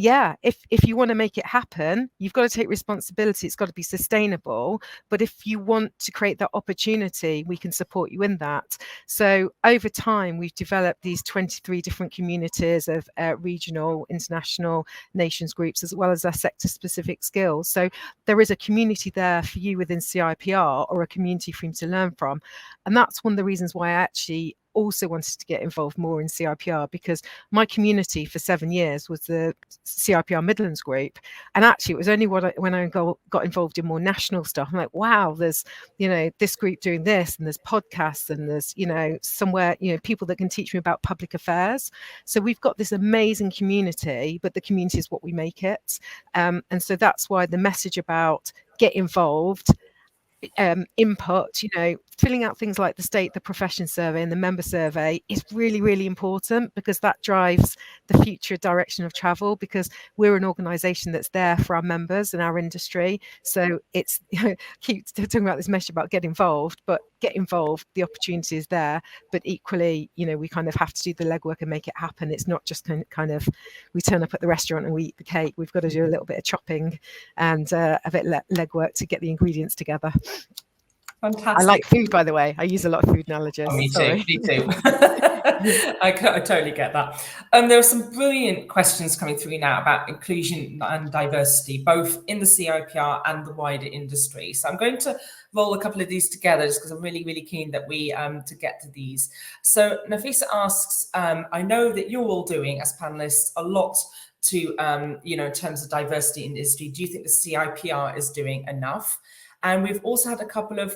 yeah, if you want to make it happen, you've got to take responsibility. It's got to be sustainable. But if you want to create that opportunity, we can support you in that. So over time, we've developed these 23 different communities of regional, international, nations groups, as well as our sector-specific skills. So there is a community there for you within CIPR, or a community for you to learn from. And that's one of the reasons why I actually also wanted to get involved more in CIPR, because my community for 7 years was the CIPR Midlands group, and actually it was only when I got involved in more national stuff, I'm like, wow, there's, you know, this group doing this, and there's podcasts, and there's, you know, somewhere, you know, people that can teach me about public affairs. So we've got this amazing community, but the community is what we make it, and so that's why the message about get involved, input, you know, filling out things like the profession survey and the member survey is really, really important, because that drives the future direction of travel, because we're an organisation that's there for our members and our industry. So it's, you know, keep talking about this message about get involved, but get involved, the opportunity is there, but equally, you know, we kind of have to do the legwork and make it happen. It's not just kind of we turn up at the restaurant and we eat the cake. We've got to do a little bit of chopping and a bit legwork to get the ingredients together. Fantastic. I like food, by the way. I use a lot of food analogies. Oh, me too. Me too. I totally get that. There are some brilliant questions coming through now about inclusion and diversity, both in the CIPR and the wider industry. So I'm going to roll a couple of these together, just because I'm really, really keen that we to get to these. So Nafisa asks, I know that you're all doing as panelists a lot to, you know, in terms of diversity in the industry. Do you think the CIPR is doing enough? And we've also had a couple of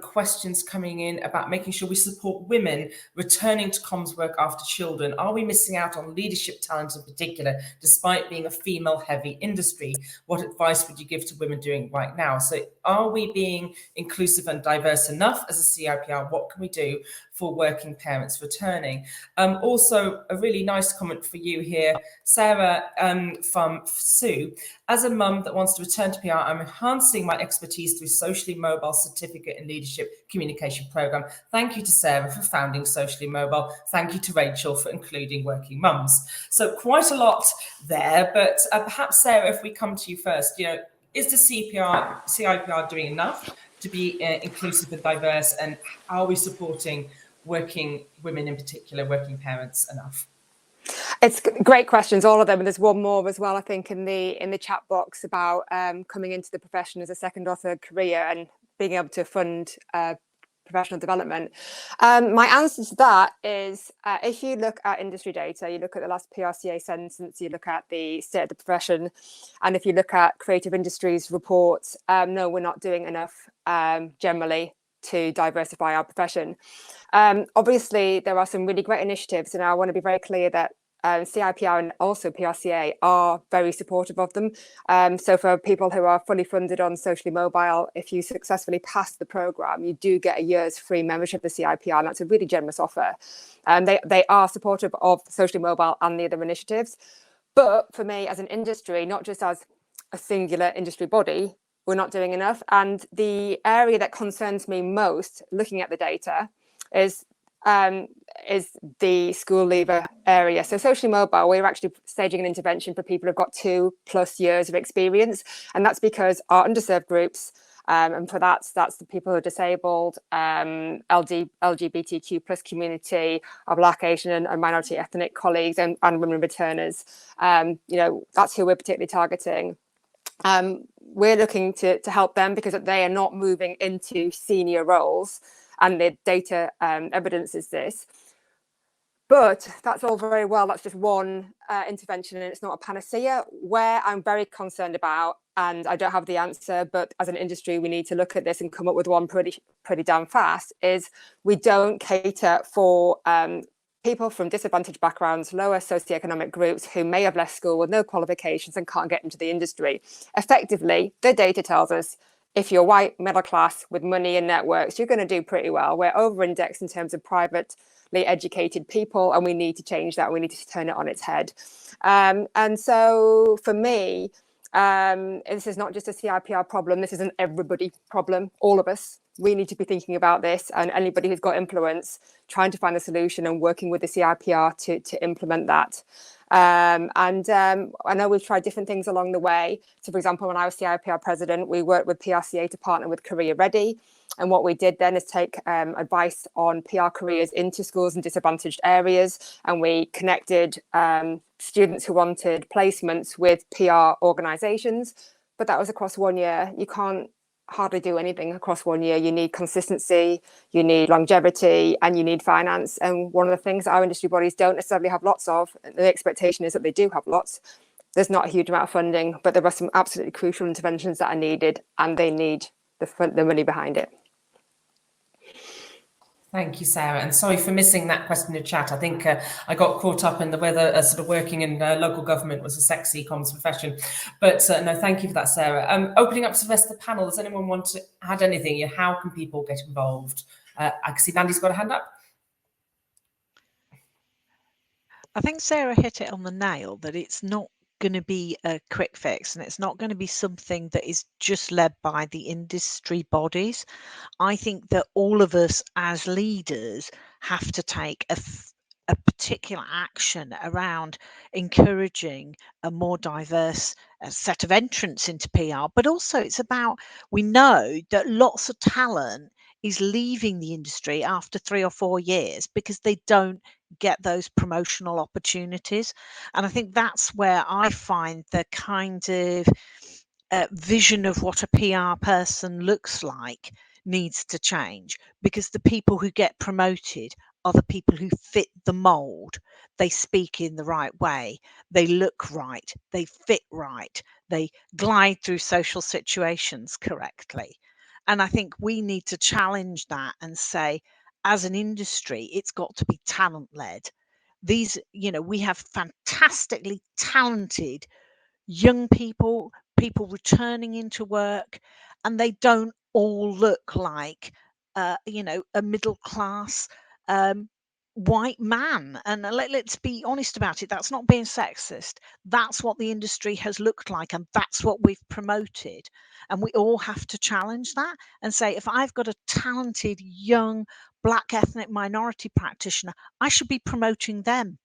questions coming in about making sure we support women returning to comms work after children. Are we missing out on leadership talent in particular, despite being a female-heavy industry? What advice would you give to women doing right now? So are we being inclusive and diverse enough as a CIPR? What can we do for working parents returning? Also, a really nice comment for you here, Sarah, from Sue. As a mum that wants to return to PR, I'm enhancing my expertise through Socially Mobile Certificate in Leadership Communication Programme. Thank you to Sarah for founding Socially Mobile. Thank you to Rachel for including working mums. So quite a lot there, but perhaps Sarah, if we come to you first, you know, is the CIPR doing enough to be inclusive and diverse, and are we supporting working women, in particular working parents, enough? It's great questions, all of them, and there's one more as well, I think, in the chat box about coming into the profession as a second or third career and being able to fund professional development. My answer to that is, if you look at industry data, you look at the last PRCA census, you look at the state of the profession, and if you look at creative industries reports, no, we're not doing enough generally to diversify our profession. Obviously, there are some really great initiatives, and I want to be very clear that CIPR and also PRCA are very supportive of them. So for people who are fully funded on Socially Mobile, if you successfully pass the programme, you do get a year's free membership of the CIPR, and that's a really generous offer. They are supportive of Socially Mobile and the other initiatives. But for me as an industry, not just as a singular industry body, we're not doing enough. And the area that concerns me most, looking at the data, is the school leaver area. So socially mobile, we're actually staging an intervention for people who've got 2+ years of experience. And that's because our underserved groups, and for that's the people who are disabled, LGBTQ plus community, our Black, Asian and minority ethnic colleagues and women returners. That's who we're particularly targeting. We're looking to help them because they are not moving into senior roles, and the data evidences this. But that's all very well. That's just one intervention, and it's not a panacea. Where I'm very concerned about, and I don't have the answer, but as an industry, we need to look at this and come up with one pretty damn fast, is we don't cater for people from disadvantaged backgrounds, lower socioeconomic groups who may have left school with no qualifications and can't get into the industry. Effectively, the data tells us if you're white, middle class, with money and networks, you're going to do pretty well. We're over-indexed in terms of privately educated people, and we need to change that. We need to turn it on its head. And so for me, this is not just a CIPR problem. This is an everybody problem, all of us. We need to be thinking about this, and anybody who's got influence, trying to find a solution and working with the CIPR to implement that. I know we've tried different things along the way. So, for example, when I was CIPR President, we worked with PRCA to partner with Career Ready. And what we did then is take advice on PR careers into schools in disadvantaged areas. And we connected students who wanted placements with PR organisations. But that was across 1 year. You can't hardly do anything across 1 year. You need consistency, you need longevity, and you need finance. And one of the things that our industry bodies don't necessarily have lots of, the expectation is that they do have lots. There's not a huge amount of funding, but there are some absolutely crucial interventions that are needed, and they need the money behind it. Thank you, Sarah. And sorry for missing that question in chat. I think I got caught up in the whether sort of working in local government was a sexy comms profession. But no, thank you for that, Sarah. Opening up to the rest of the panel, does anyone want to add anything? How can people get involved? I can see Mandy's got a hand up. I think Sarah hit it on the nail, that it's not going to be a quick fix, and it's not going to be something that is just led by the industry bodies. I think that all of us as leaders have to take a particular action around encouraging a more diverse set of entrants into PR, but also it's about, we know that lots of talent is leaving the industry after 3 or 4 years because they don't get those promotional opportunities. And I think that's where I find the kind of vision of what a PR person looks like needs to change, because the people who get promoted are the people who fit the mold. They speak in the right way, they look right, they fit right, they glide through social situations correctly. And I think we need to challenge that and say, as an industry, it's got to be talent led. These, we have fantastically talented young people returning into work, and they don't all look like a middle class white man. And let's be honest about it, that's not being sexist. That's what the industry has looked like, and that's what we've promoted. And we all have to challenge that and say, if I've got a talented young Black ethnic minority practitioner, I should be promoting them.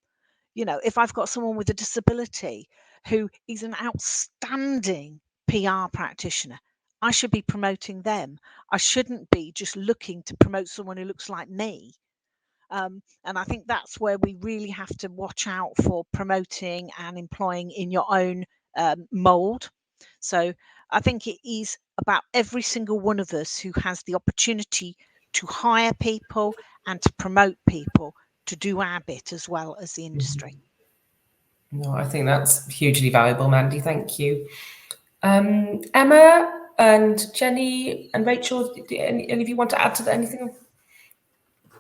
If I've got someone with a disability who is an outstanding PR practitioner, I should be promoting them. I shouldn't be just looking to promote someone who looks like me. And I think that's where we really have to watch out for promoting and employing in your own mold. So I think it is about every single one of us who has the opportunity to hire people and to promote people to do our bit as well as the industry. No, I think that's hugely valuable, Mandy. Thank you. Emma and Jenni and Rachel, do any of you want to add to that, anything?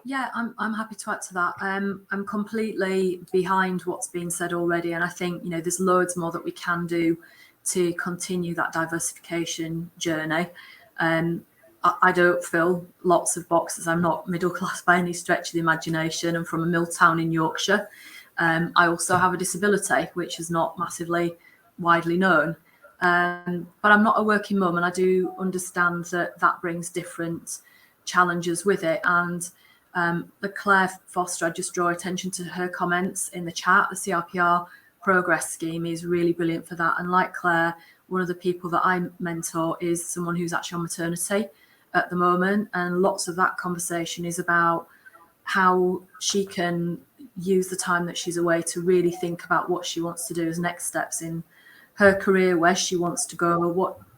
Yeah, I'm happy to add to that. I'm completely behind what's been said already, and I think there's loads more that we can do to continue that diversification journey. I don't fill lots of boxes. I'm not middle class by any stretch of the imagination. I'm from a mill town in Yorkshire. I also have a disability, which is not massively widely known. But I'm not a working mum, and I do understand that that brings different challenges with it. And the Claire Foster, I just draw attention to her comments in the chat. The CIPR Progress scheme is really brilliant for that. And like Claire, one of the people that I mentor is someone who's actually on maternity at the moment. And lots of that conversation is about how she can use the time that she's away to really think about what she wants to do as next steps in her career, where she wants to go,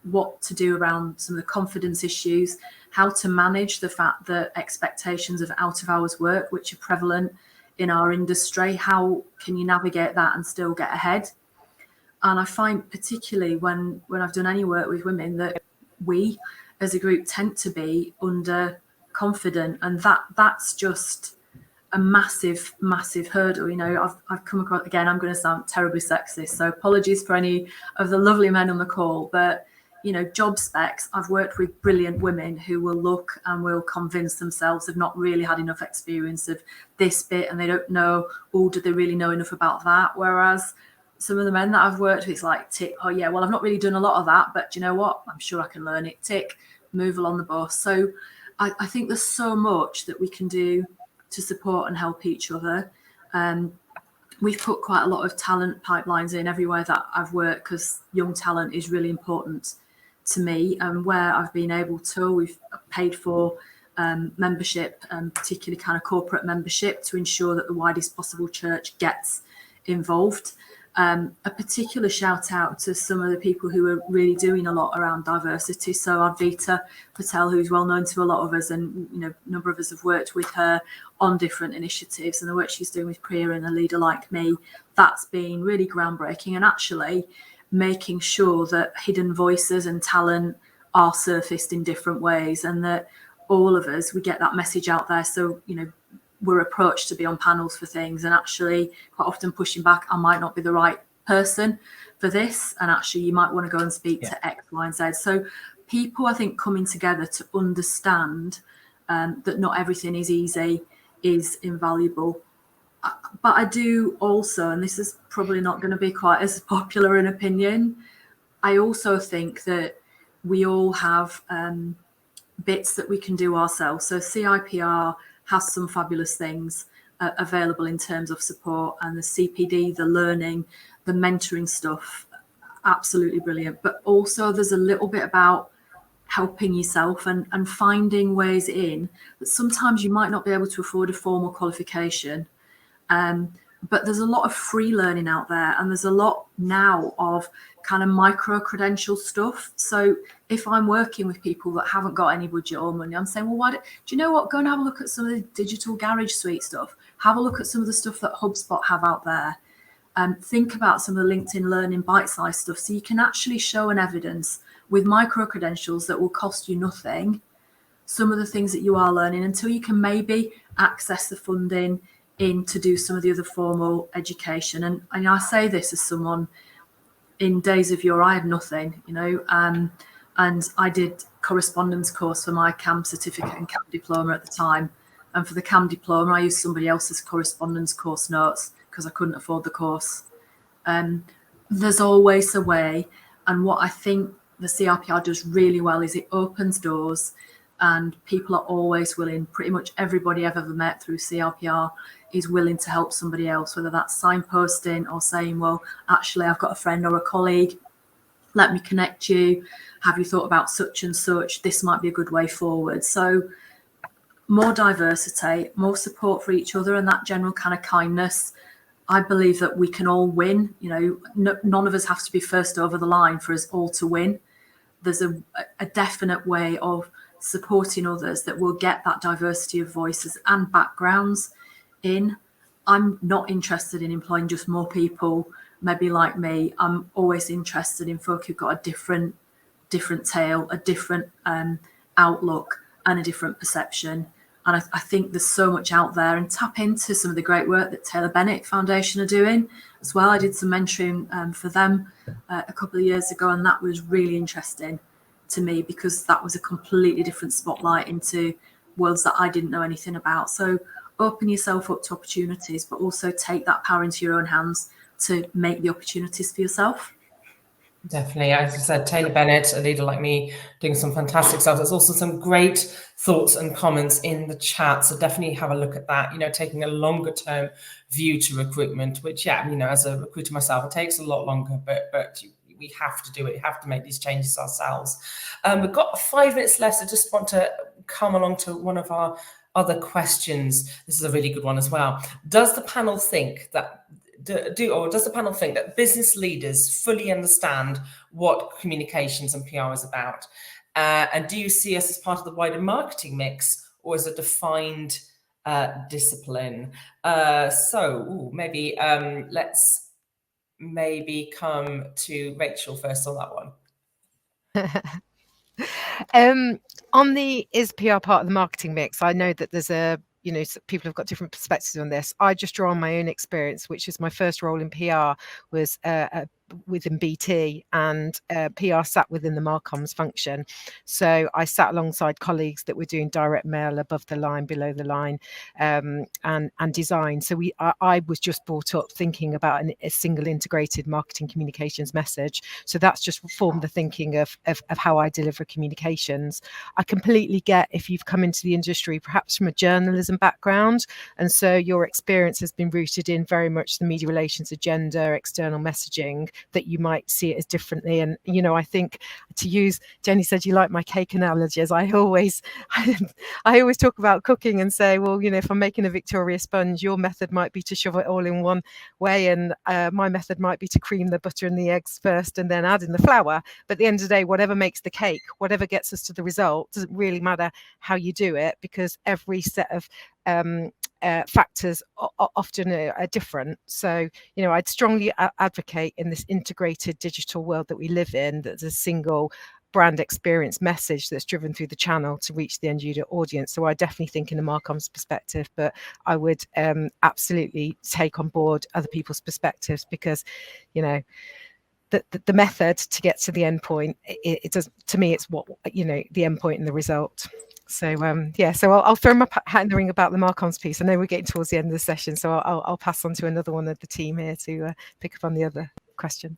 what to do around some of the confidence issues, how to manage the fact that expectations of out of hours work, which are prevalent in our industry, how can you navigate that and still get ahead? And I find particularly when I've done any work with women that we as a group tend to be under confident, and that's just a massive hurdle. You know, I've come across, again, I'm going to sound terribly sexist, so apologies for any of the lovely men on the call, but you know, job specs, I've worked with brilliant women who will look and will convince themselves they've not really had enough experience of this bit, and they don't know, do they really know enough about that? Whereas some of the men that I've worked with, it's like, tick, oh yeah, well, I've not really done a lot of that, but do you know what? I'm sure I can learn it, tick, move along the bus. So I think there's so much that we can do to support and help each other. We've put quite a lot of talent pipelines in everywhere that I've worked, because young talent is really important to me. And where I've been able to, we've paid for membership, particularly kind of corporate membership, to ensure that the widest possible church gets involved. A particular shout out to some of the people who are really doing a lot around diversity. So Advita Patel, who's well known to a lot of us, and you know, a number of us have worked with her on different initiatives, and the work she's doing with Priya and A Leader Like Me, that's been really groundbreaking, and actually making sure that hidden voices and talent are surfaced in different ways, and that all of us, we get that message out there. So, you know, we're approached to be on panels for things, and actually quite often pushing back, I might not be the right person for this, and actually you might want to go and speak to X, Y, and Z. So people, I think, coming together to understand that not everything is easy is invaluable. But I do also, and this is probably not going to be quite as popular an opinion, I also think that we all have bits that we can do ourselves. So CIPR has some fabulous things available in terms of support, and the CPD, the learning, the mentoring stuff, absolutely brilliant. But also there's a little bit about helping yourself and finding ways in that sometimes you might not be able to afford a formal qualification. But there's a lot of free learning out there, and there's a lot now of kind of micro credential stuff. So if I'm working with people that haven't got any budget or money, I'm saying, well, do you know what? Go and have a look at some of the digital garage suite stuff. Have a look at some of the stuff that HubSpot have out there. Think about some of the LinkedIn Learning bite-sized stuff, so you can actually show an evidence with micro credentials that will cost you nothing, some of the things that you are learning, until you can maybe access the funding in to do some of the other formal education. And I say this as someone, in days of yore, I had nothing, you know, and I did correspondence course for my CAM certificate and CAM diploma at the time. And for the CAM diploma, I used somebody else's correspondence course notes because I couldn't afford the course. There's always a way. And what I think the CIPR does really well is it opens doors, and people are always willing. Pretty much everybody I've ever met through CIPR is willing to help somebody else, whether that's signposting or saying, well, actually, I've got a friend or a colleague, let me connect you. Have you thought about such and such? This might be a good way forward. So more diversity, more support for each other, and that general kind of kindness. I believe that we can all win. You know, none of us have to be first over the line for us all to win. There's a definite way of supporting others that will get that diversity of voices and backgrounds in. I'm not interested in employing just more people, maybe like me. I'm always interested in folk who've got a different tale, a different outlook, and a different perception. And I think there's so much out there, and tap into some of the great work that Taylor Bennett Foundation are doing as well. I did some mentoring for them a couple of years ago, and that was really interesting to me because that was a completely different spotlight into worlds that I didn't know anything about. So open yourself up to opportunities, but also take that power into your own hands to make the opportunities for yourself. Definitely. As I said, Taylor Bennett, a leader like me, doing some fantastic stuff. There's also some great thoughts and comments in the chat. So definitely have a look at that, taking a longer term view to recruitment, which, as a recruiter myself, it takes a lot longer, but we have to do it. We have to make these changes ourselves. We've got 5 minutes left. I just want to come along to one of our other questions. This is a really good one as well. Does the panel think that does the panel think that business leaders fully understand what communications and PR is about? And do you see us as part of the wider marketing mix, or as a defined discipline? Maybe let's come to Rachel first on that one. On the is PR part of the marketing mix, I know that there's people have got different perspectives on this. I just draw on my own experience, which is my first role in PR was within BT, and PR sat within the Marcoms function. So I sat alongside colleagues that were doing direct mail, above the line, below the line, and design. So I was just brought up thinking about a single integrated marketing communications message. So that's just formed the thinking of how I deliver communications. I completely get if you've come into the industry perhaps from a journalism background, and so your experience has been rooted in very much the media relations agenda, external messaging, that you might see it as differently. And I think, to use, Jenny said you like my cake analogies. I always talk about cooking and say, well, if I'm making a Victoria sponge, your method might be to shove it all in one way, and my method might be to cream the butter and the eggs first and then add in the flour. But at the end of the day, whatever makes the cake, whatever gets us to the result, doesn't really matter how you do it, because every set of factors often are different. So I'd strongly advocate in this integrated digital world that we live in, that there's a single brand experience message that's driven through the channel to reach the end user audience. So I definitely think in a Marcoms perspective, but I would absolutely take on board other people's perspectives, because the method to get to the end point, it does, to me, it's what the end point and the result. So so I'll throw my hat in the ring about the Marcoms piece. I know we're getting towards the end of the session, so I'll pass on to another one of the team here to pick up on the other question.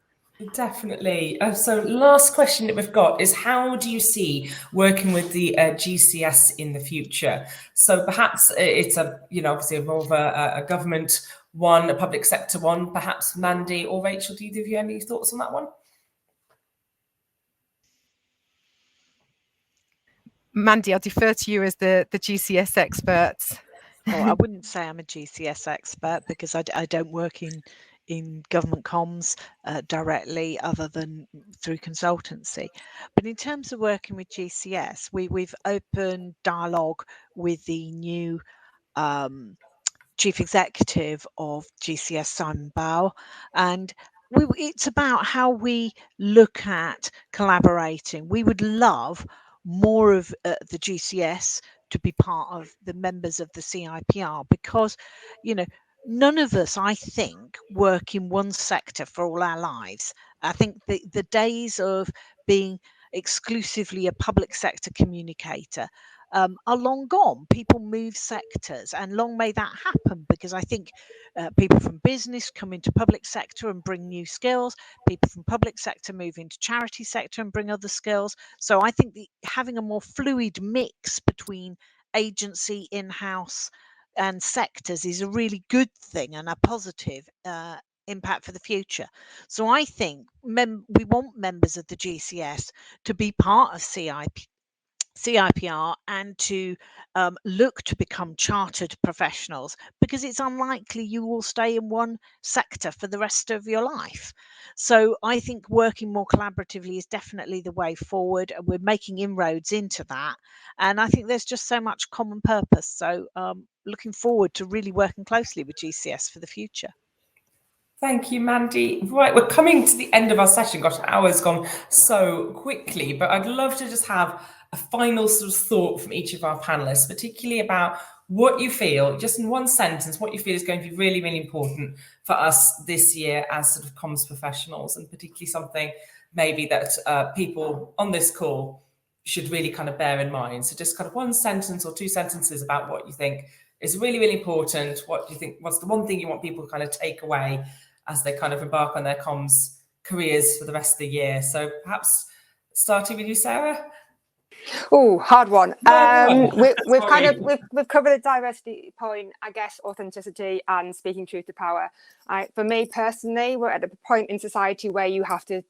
Definitely. So last question that we've got is, how do you see working with the GCS in the future? So perhaps it's obviously more of a government one, a public sector one. Perhaps Mandy or Rachel, do either of you have any thoughts on that one? Mandy, I'll defer to you as the GCS experts. I wouldn't say I'm a GCS expert, because I don't work in government comms directly, other than through consultancy. But in terms of working with GCS, we've opened dialogue with the new chief executive of GCS, Simon Bow, and it's about how we look at collaborating. We would love more of the GCS to be part of the members of the CIPR, because none of us, I think, work in one sector for all our lives. I think the days of being exclusively a public sector communicator are long gone. People move sectors, and long may that happen, because I think people from business come into public sector and bring new skills. People from public sector move into charity sector and bring other skills. So I think having a more fluid mix between agency, in-house and sectors is a really good thing and a positive impact for the future. So I think we want members of the GCS to be part of CIPR and to look to become chartered professionals, because it's unlikely you will stay in one sector for the rest of your life. So I think working more collaboratively is definitely the way forward, and we're making inroads into that. And I think there's just so much common purpose. So looking forward to really working closely with GCS for the future. Thank you, Mandy. Right, we're coming to the end of our session. Gosh, an hour's gone so quickly, but I'd love to just have a final sort of thought from each of our panelists, particularly about what you feel, just in one sentence, what you feel is going to be really, really important for us this year as sort of comms professionals, and particularly something maybe that people on this call should really kind of bear in mind. So just kind of one sentence or two sentences about what you think is really, really important. What do you think, what's the one thing you want people to kind of take away as they kind of embark on their comms careers for the rest of the year. So perhaps starting with you, Sarah. Oh, hard one. We've covered the diversity point, I guess, authenticity and speaking truth to power. For me personally, we're at a point in society where you have to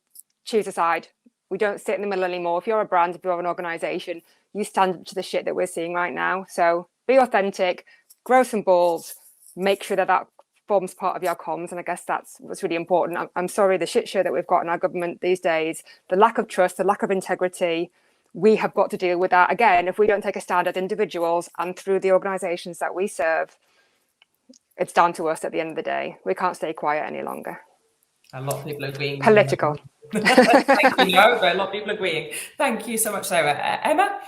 choose a side. We don't sit in the middle anymore. If you're a brand, if you're an organization, you stand up to the shit that we're seeing right now. So be authentic, grow some balls, make sure that that forms part of your comms. And I guess that's what's really important. I'm sorry, the shit show that we've got in our government these days, the lack of trust, the lack of integrity, we have got to deal with that. Again, if we don't take a stand as individuals and through the organisations that we serve, it's down to us at the end of the day. We can't stay quiet any longer. A lot of people agreeing. Political. Thank you, no, but a lot of people agreeing. Thank you so much, Sarah. Emma?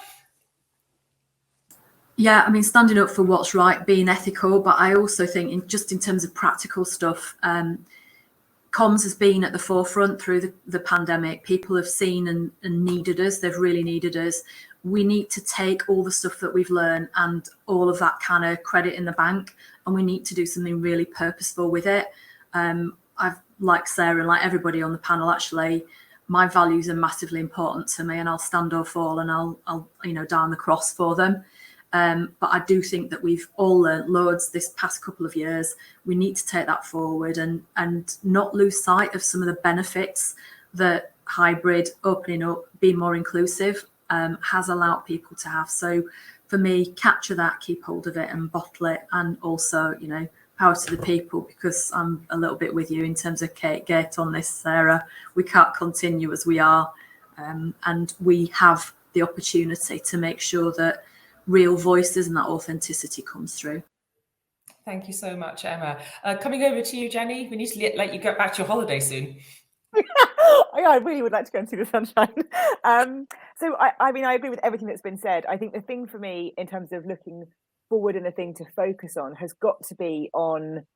Yeah, I mean, standing up for what's right, being ethical, but I also think in terms of practical stuff, comms has been at the forefront through the pandemic. People have seen and needed us. They've really needed us. We need to take all the stuff that we've learned and all of that kind of credit in the bank, and we need to do something really purposeful with it. I've, like Sarah and like everybody on the panel, actually, my values are massively important to me, and I'll stand or fall, and I'll die on the cross for them. But I do think that we've all learned loads this past couple of years. We need to take that forward and not lose sight of some of the benefits that hybrid, opening up, being more inclusive has allowed people to have. So for me, capture that, keep hold of it and bottle it. And also, power to the people, because I'm a little bit with you in terms of Kate Gate on this, Sarah. We can't continue as we are. And we have the opportunity to make sure that real voices and that authenticity comes through. Thank you so much, Emma. Coming over to you, Jenni. We need to let you get back to your holiday soon. I really would like to go and see the sunshine. So I mean, I agree with everything that's been said. I think the thing for me in terms of looking forward and the thing to focus on has got to be on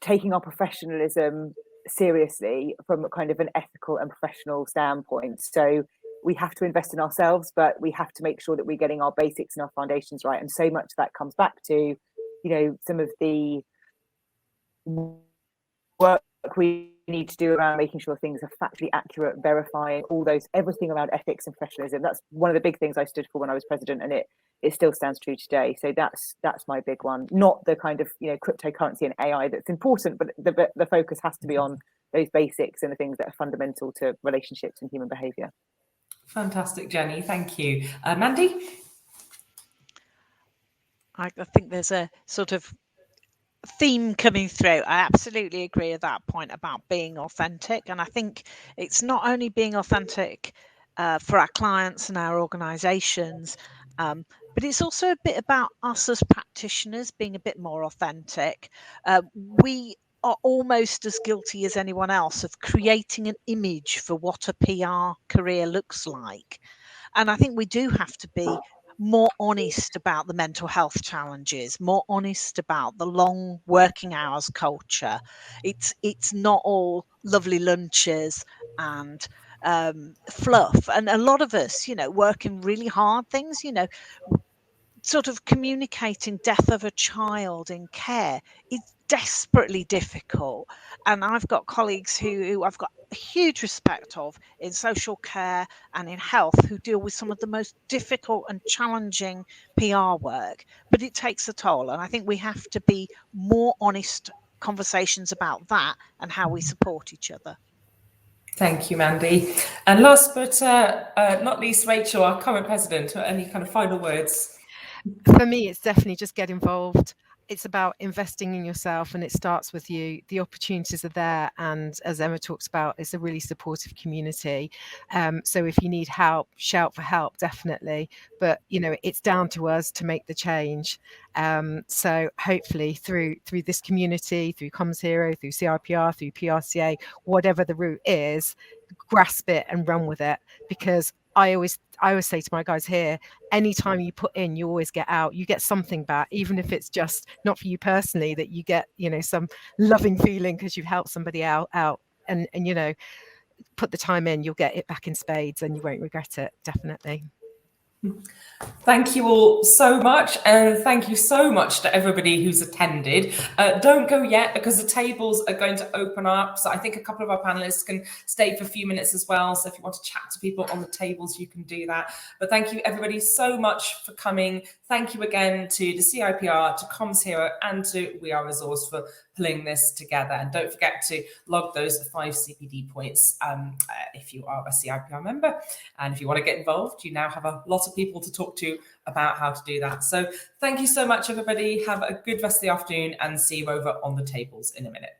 taking our professionalism seriously from kind of an ethical and professional standpoint. So we have to invest in ourselves, but we have to make sure that we're getting our basics and our foundations right. And so much of that comes back to, some of the work we need to do around making sure things are factually accurate, verifying everything around ethics and professionalism. That's one of the big things I stood for when I was president, and it still stands true today. So that's my big one. Not the kind of cryptocurrency and AI that's important, but the focus has to be on those basics and the things that are fundamental to relationships and human behaviour. Fantastic, Jenni. Thank you. Mandy? I think there's a sort of theme coming through. I absolutely agree with that point about being authentic. And I think it's not only being authentic for our clients and our organisations, but it's also a bit about us as practitioners being a bit more authentic. We are almost as guilty as anyone else of creating an image for what a PR career looks like. And I think we do have to be more honest about the mental health challenges, more honest about the long working hours culture. It's not all lovely lunches and fluff. And a lot of us, working really hard things, sort of communicating death of a child in care is desperately difficult. And I've got colleagues who I've got a huge respect of in social care and in health who deal with some of the most difficult and challenging PR work, but it takes a toll. And I think we have to be more honest conversations about that and how we support each other. Thank you, Mandy. And last but not least, Rachel, our current president, any kind of final words? For me, it's definitely just get involved. It's about investing in yourself, and it starts with you. The opportunities are there, and as Emma talks about, it's a really supportive community. So if you need help, shout for help, definitely. But it's down to us to make the change. So hopefully through this community, through CommsHero, through CIPR, through PRCA, whatever the route is, grasp it and run with it. Because I always say to my guys here, anytime you put in, you always get out. You get something back, even if it's just not for you personally, that you get, some loving feeling because you've helped somebody out and put the time in, you'll get it back in spades and you won't regret it. Definitely. Thank you all so much, and thank you so much to everybody who's attended. Don't go yet, because the tables are going to open up, so I think a couple of our panelists can stay for a few minutes as well, so if you want to chat to people on the tables, you can do that. But thank you everybody so much for coming. Thank you again to the CIPR, to CommsHero, and to We Are Resource for pulling this together. And don't forget to log those 5 CPD points if you are a CIPR member. And if you want to get involved, you now have a lot of people to talk to about how to do that. So thank you so much, everybody. Have a good rest of the afternoon, and see you over on the tables in a minute.